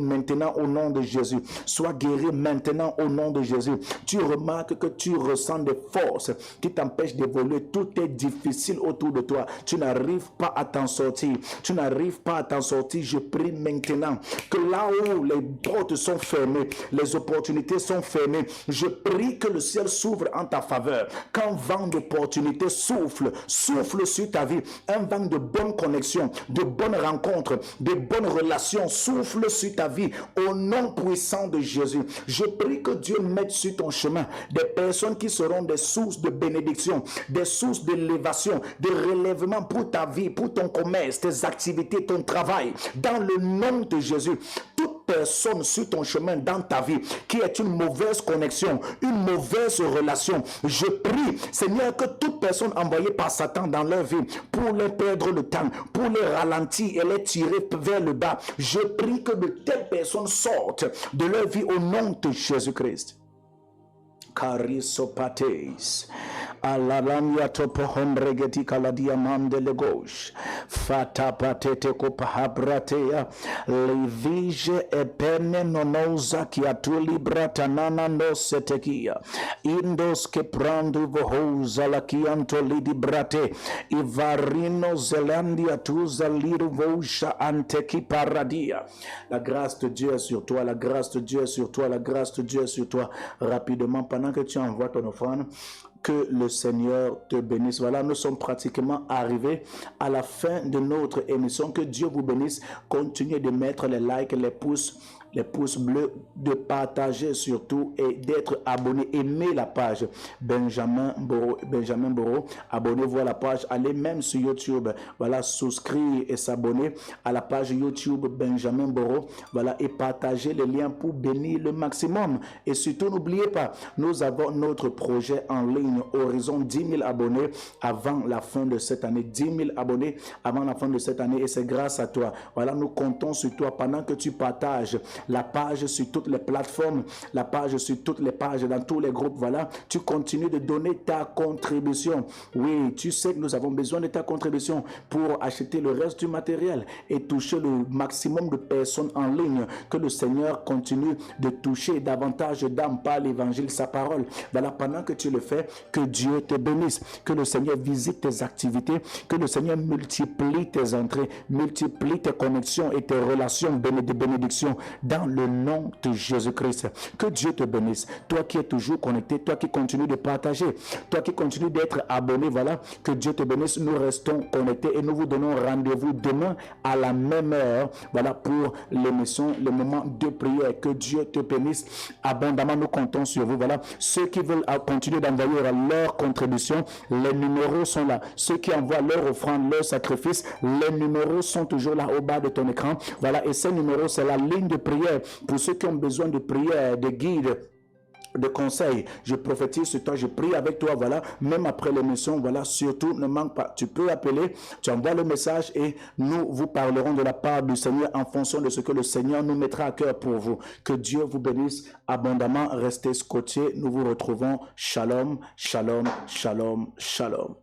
maintenant au nom de Jésus. Sois guéri maintenant au nom de Jésus. Tu remarques que tu ressens des forces qui t'empêchent d'évoluer. Tout est difficile autour de toi. Tu n'arrives pas à t'en sortir. Tu n'arrives pas à t'en sortir. Je prie maintenant que là où les portes sont fermées, les opportunités sont fermées, je prie que le ciel s'ouvre en ta faveur. Qu'un vent d'opportunités souffle sur ta vie. Un vent de bonnes connexions, de bonnes rencontres, de bonnes relations souffle sur ta vie au nom puissant de Jésus. Je prie que Dieu mette sur ton chemin des personnes qui seront des sources de bénédiction, des sources d'élévation, de relèvement pour ta vie, pour ton commerce, tes activités, ton travail. Dans le nom de Jésus, toute personne sur ton chemin dans ta vie qui est une mauvaise connexion, une mauvaise relation, je prie, Seigneur, que toute personne envoyée par Satan dans leur vie pour les perdre le temps, pour les ralentir et les tirer vers le bas, je prie que de telles personnes sortent de leur vie au nom de Jésus-Christ. Carisopates Alalania topohom regeti kaladia mandele gauche fata patete kopahabratea levige epene nonoza kiatuli bratanana no setekia indos ke prandu vohoza la kianto lidi brate ivarino zelandia tuza liru vosha anteki paradia. La grâce de Dieu est sur toi, la grâce de Dieu est sur toi, la grâce de Dieu est sur toi. Rapidement, pendant que tu envoies ton offrande, que le Seigneur te bénisse. Voilà, nous sommes pratiquement arrivés à la fin de notre émission. Que Dieu vous bénisse. Continuez de mettre les likes, les pouces bleus, de partager surtout et d'être abonné. Aimez la page Benjamin Boro. Abonnez-vous à la page. Allez même sur YouTube. Voilà, souscrire et s'abonner à la page YouTube Benjamin Boro. Voilà, et partagez les liens pour bénir le maximum. Et surtout, n'oubliez pas, nous avons notre projet en ligne Horizon 10 000 abonnés avant la fin de cette année. 10 000 abonnés avant la fin de cette année. Et c'est grâce à toi. Voilà, nous comptons sur toi pendant que tu partages la page sur toutes les plateformes, la page sur toutes les pages, dans tous les groupes. Voilà, tu continues de donner ta contribution. Oui, tu sais que nous avons besoin de ta contribution pour acheter le reste du matériel et toucher le maximum de personnes en ligne. Que le Seigneur continue de toucher davantage d'âmes par l'évangile, sa parole. Voilà, pendant que tu le fais, que Dieu te bénisse, que le Seigneur visite tes activités, que le Seigneur multiplie tes entrées, multiplie tes connexions et tes relations de bénédiction dans le nom de Jésus-Christ. Que Dieu te bénisse. Toi qui es toujours connecté, toi qui continues de partager, toi qui continues d'être abonné, voilà, que Dieu te bénisse. Nous restons connectés et nous vous donnons rendez-vous demain à la même heure, voilà, pour l'émission, le moment de prière. Que Dieu te bénisse abondamment. Nous comptons sur vous. Voilà, ceux qui veulent continuer d'envoyer leur contribution, les numéros sont là. Ceux qui envoient leur offrande, leur sacrifice, les numéros sont toujours là au bas de ton écran. Voilà, et ces numéros, c'est la ligne de prière pour ceux qui ont besoin de prière, de guide, de conseils. Je prophétise sur toi, je prie avec toi, voilà, même après l'émission, voilà, surtout ne manque pas, tu peux appeler, tu envoies le message et nous vous parlerons de la part du Seigneur en fonction de ce que le Seigneur nous mettra à cœur pour vous. Que Dieu vous bénisse abondamment, restez scotchés, nous vous retrouvons. Shalom, shalom, shalom, shalom.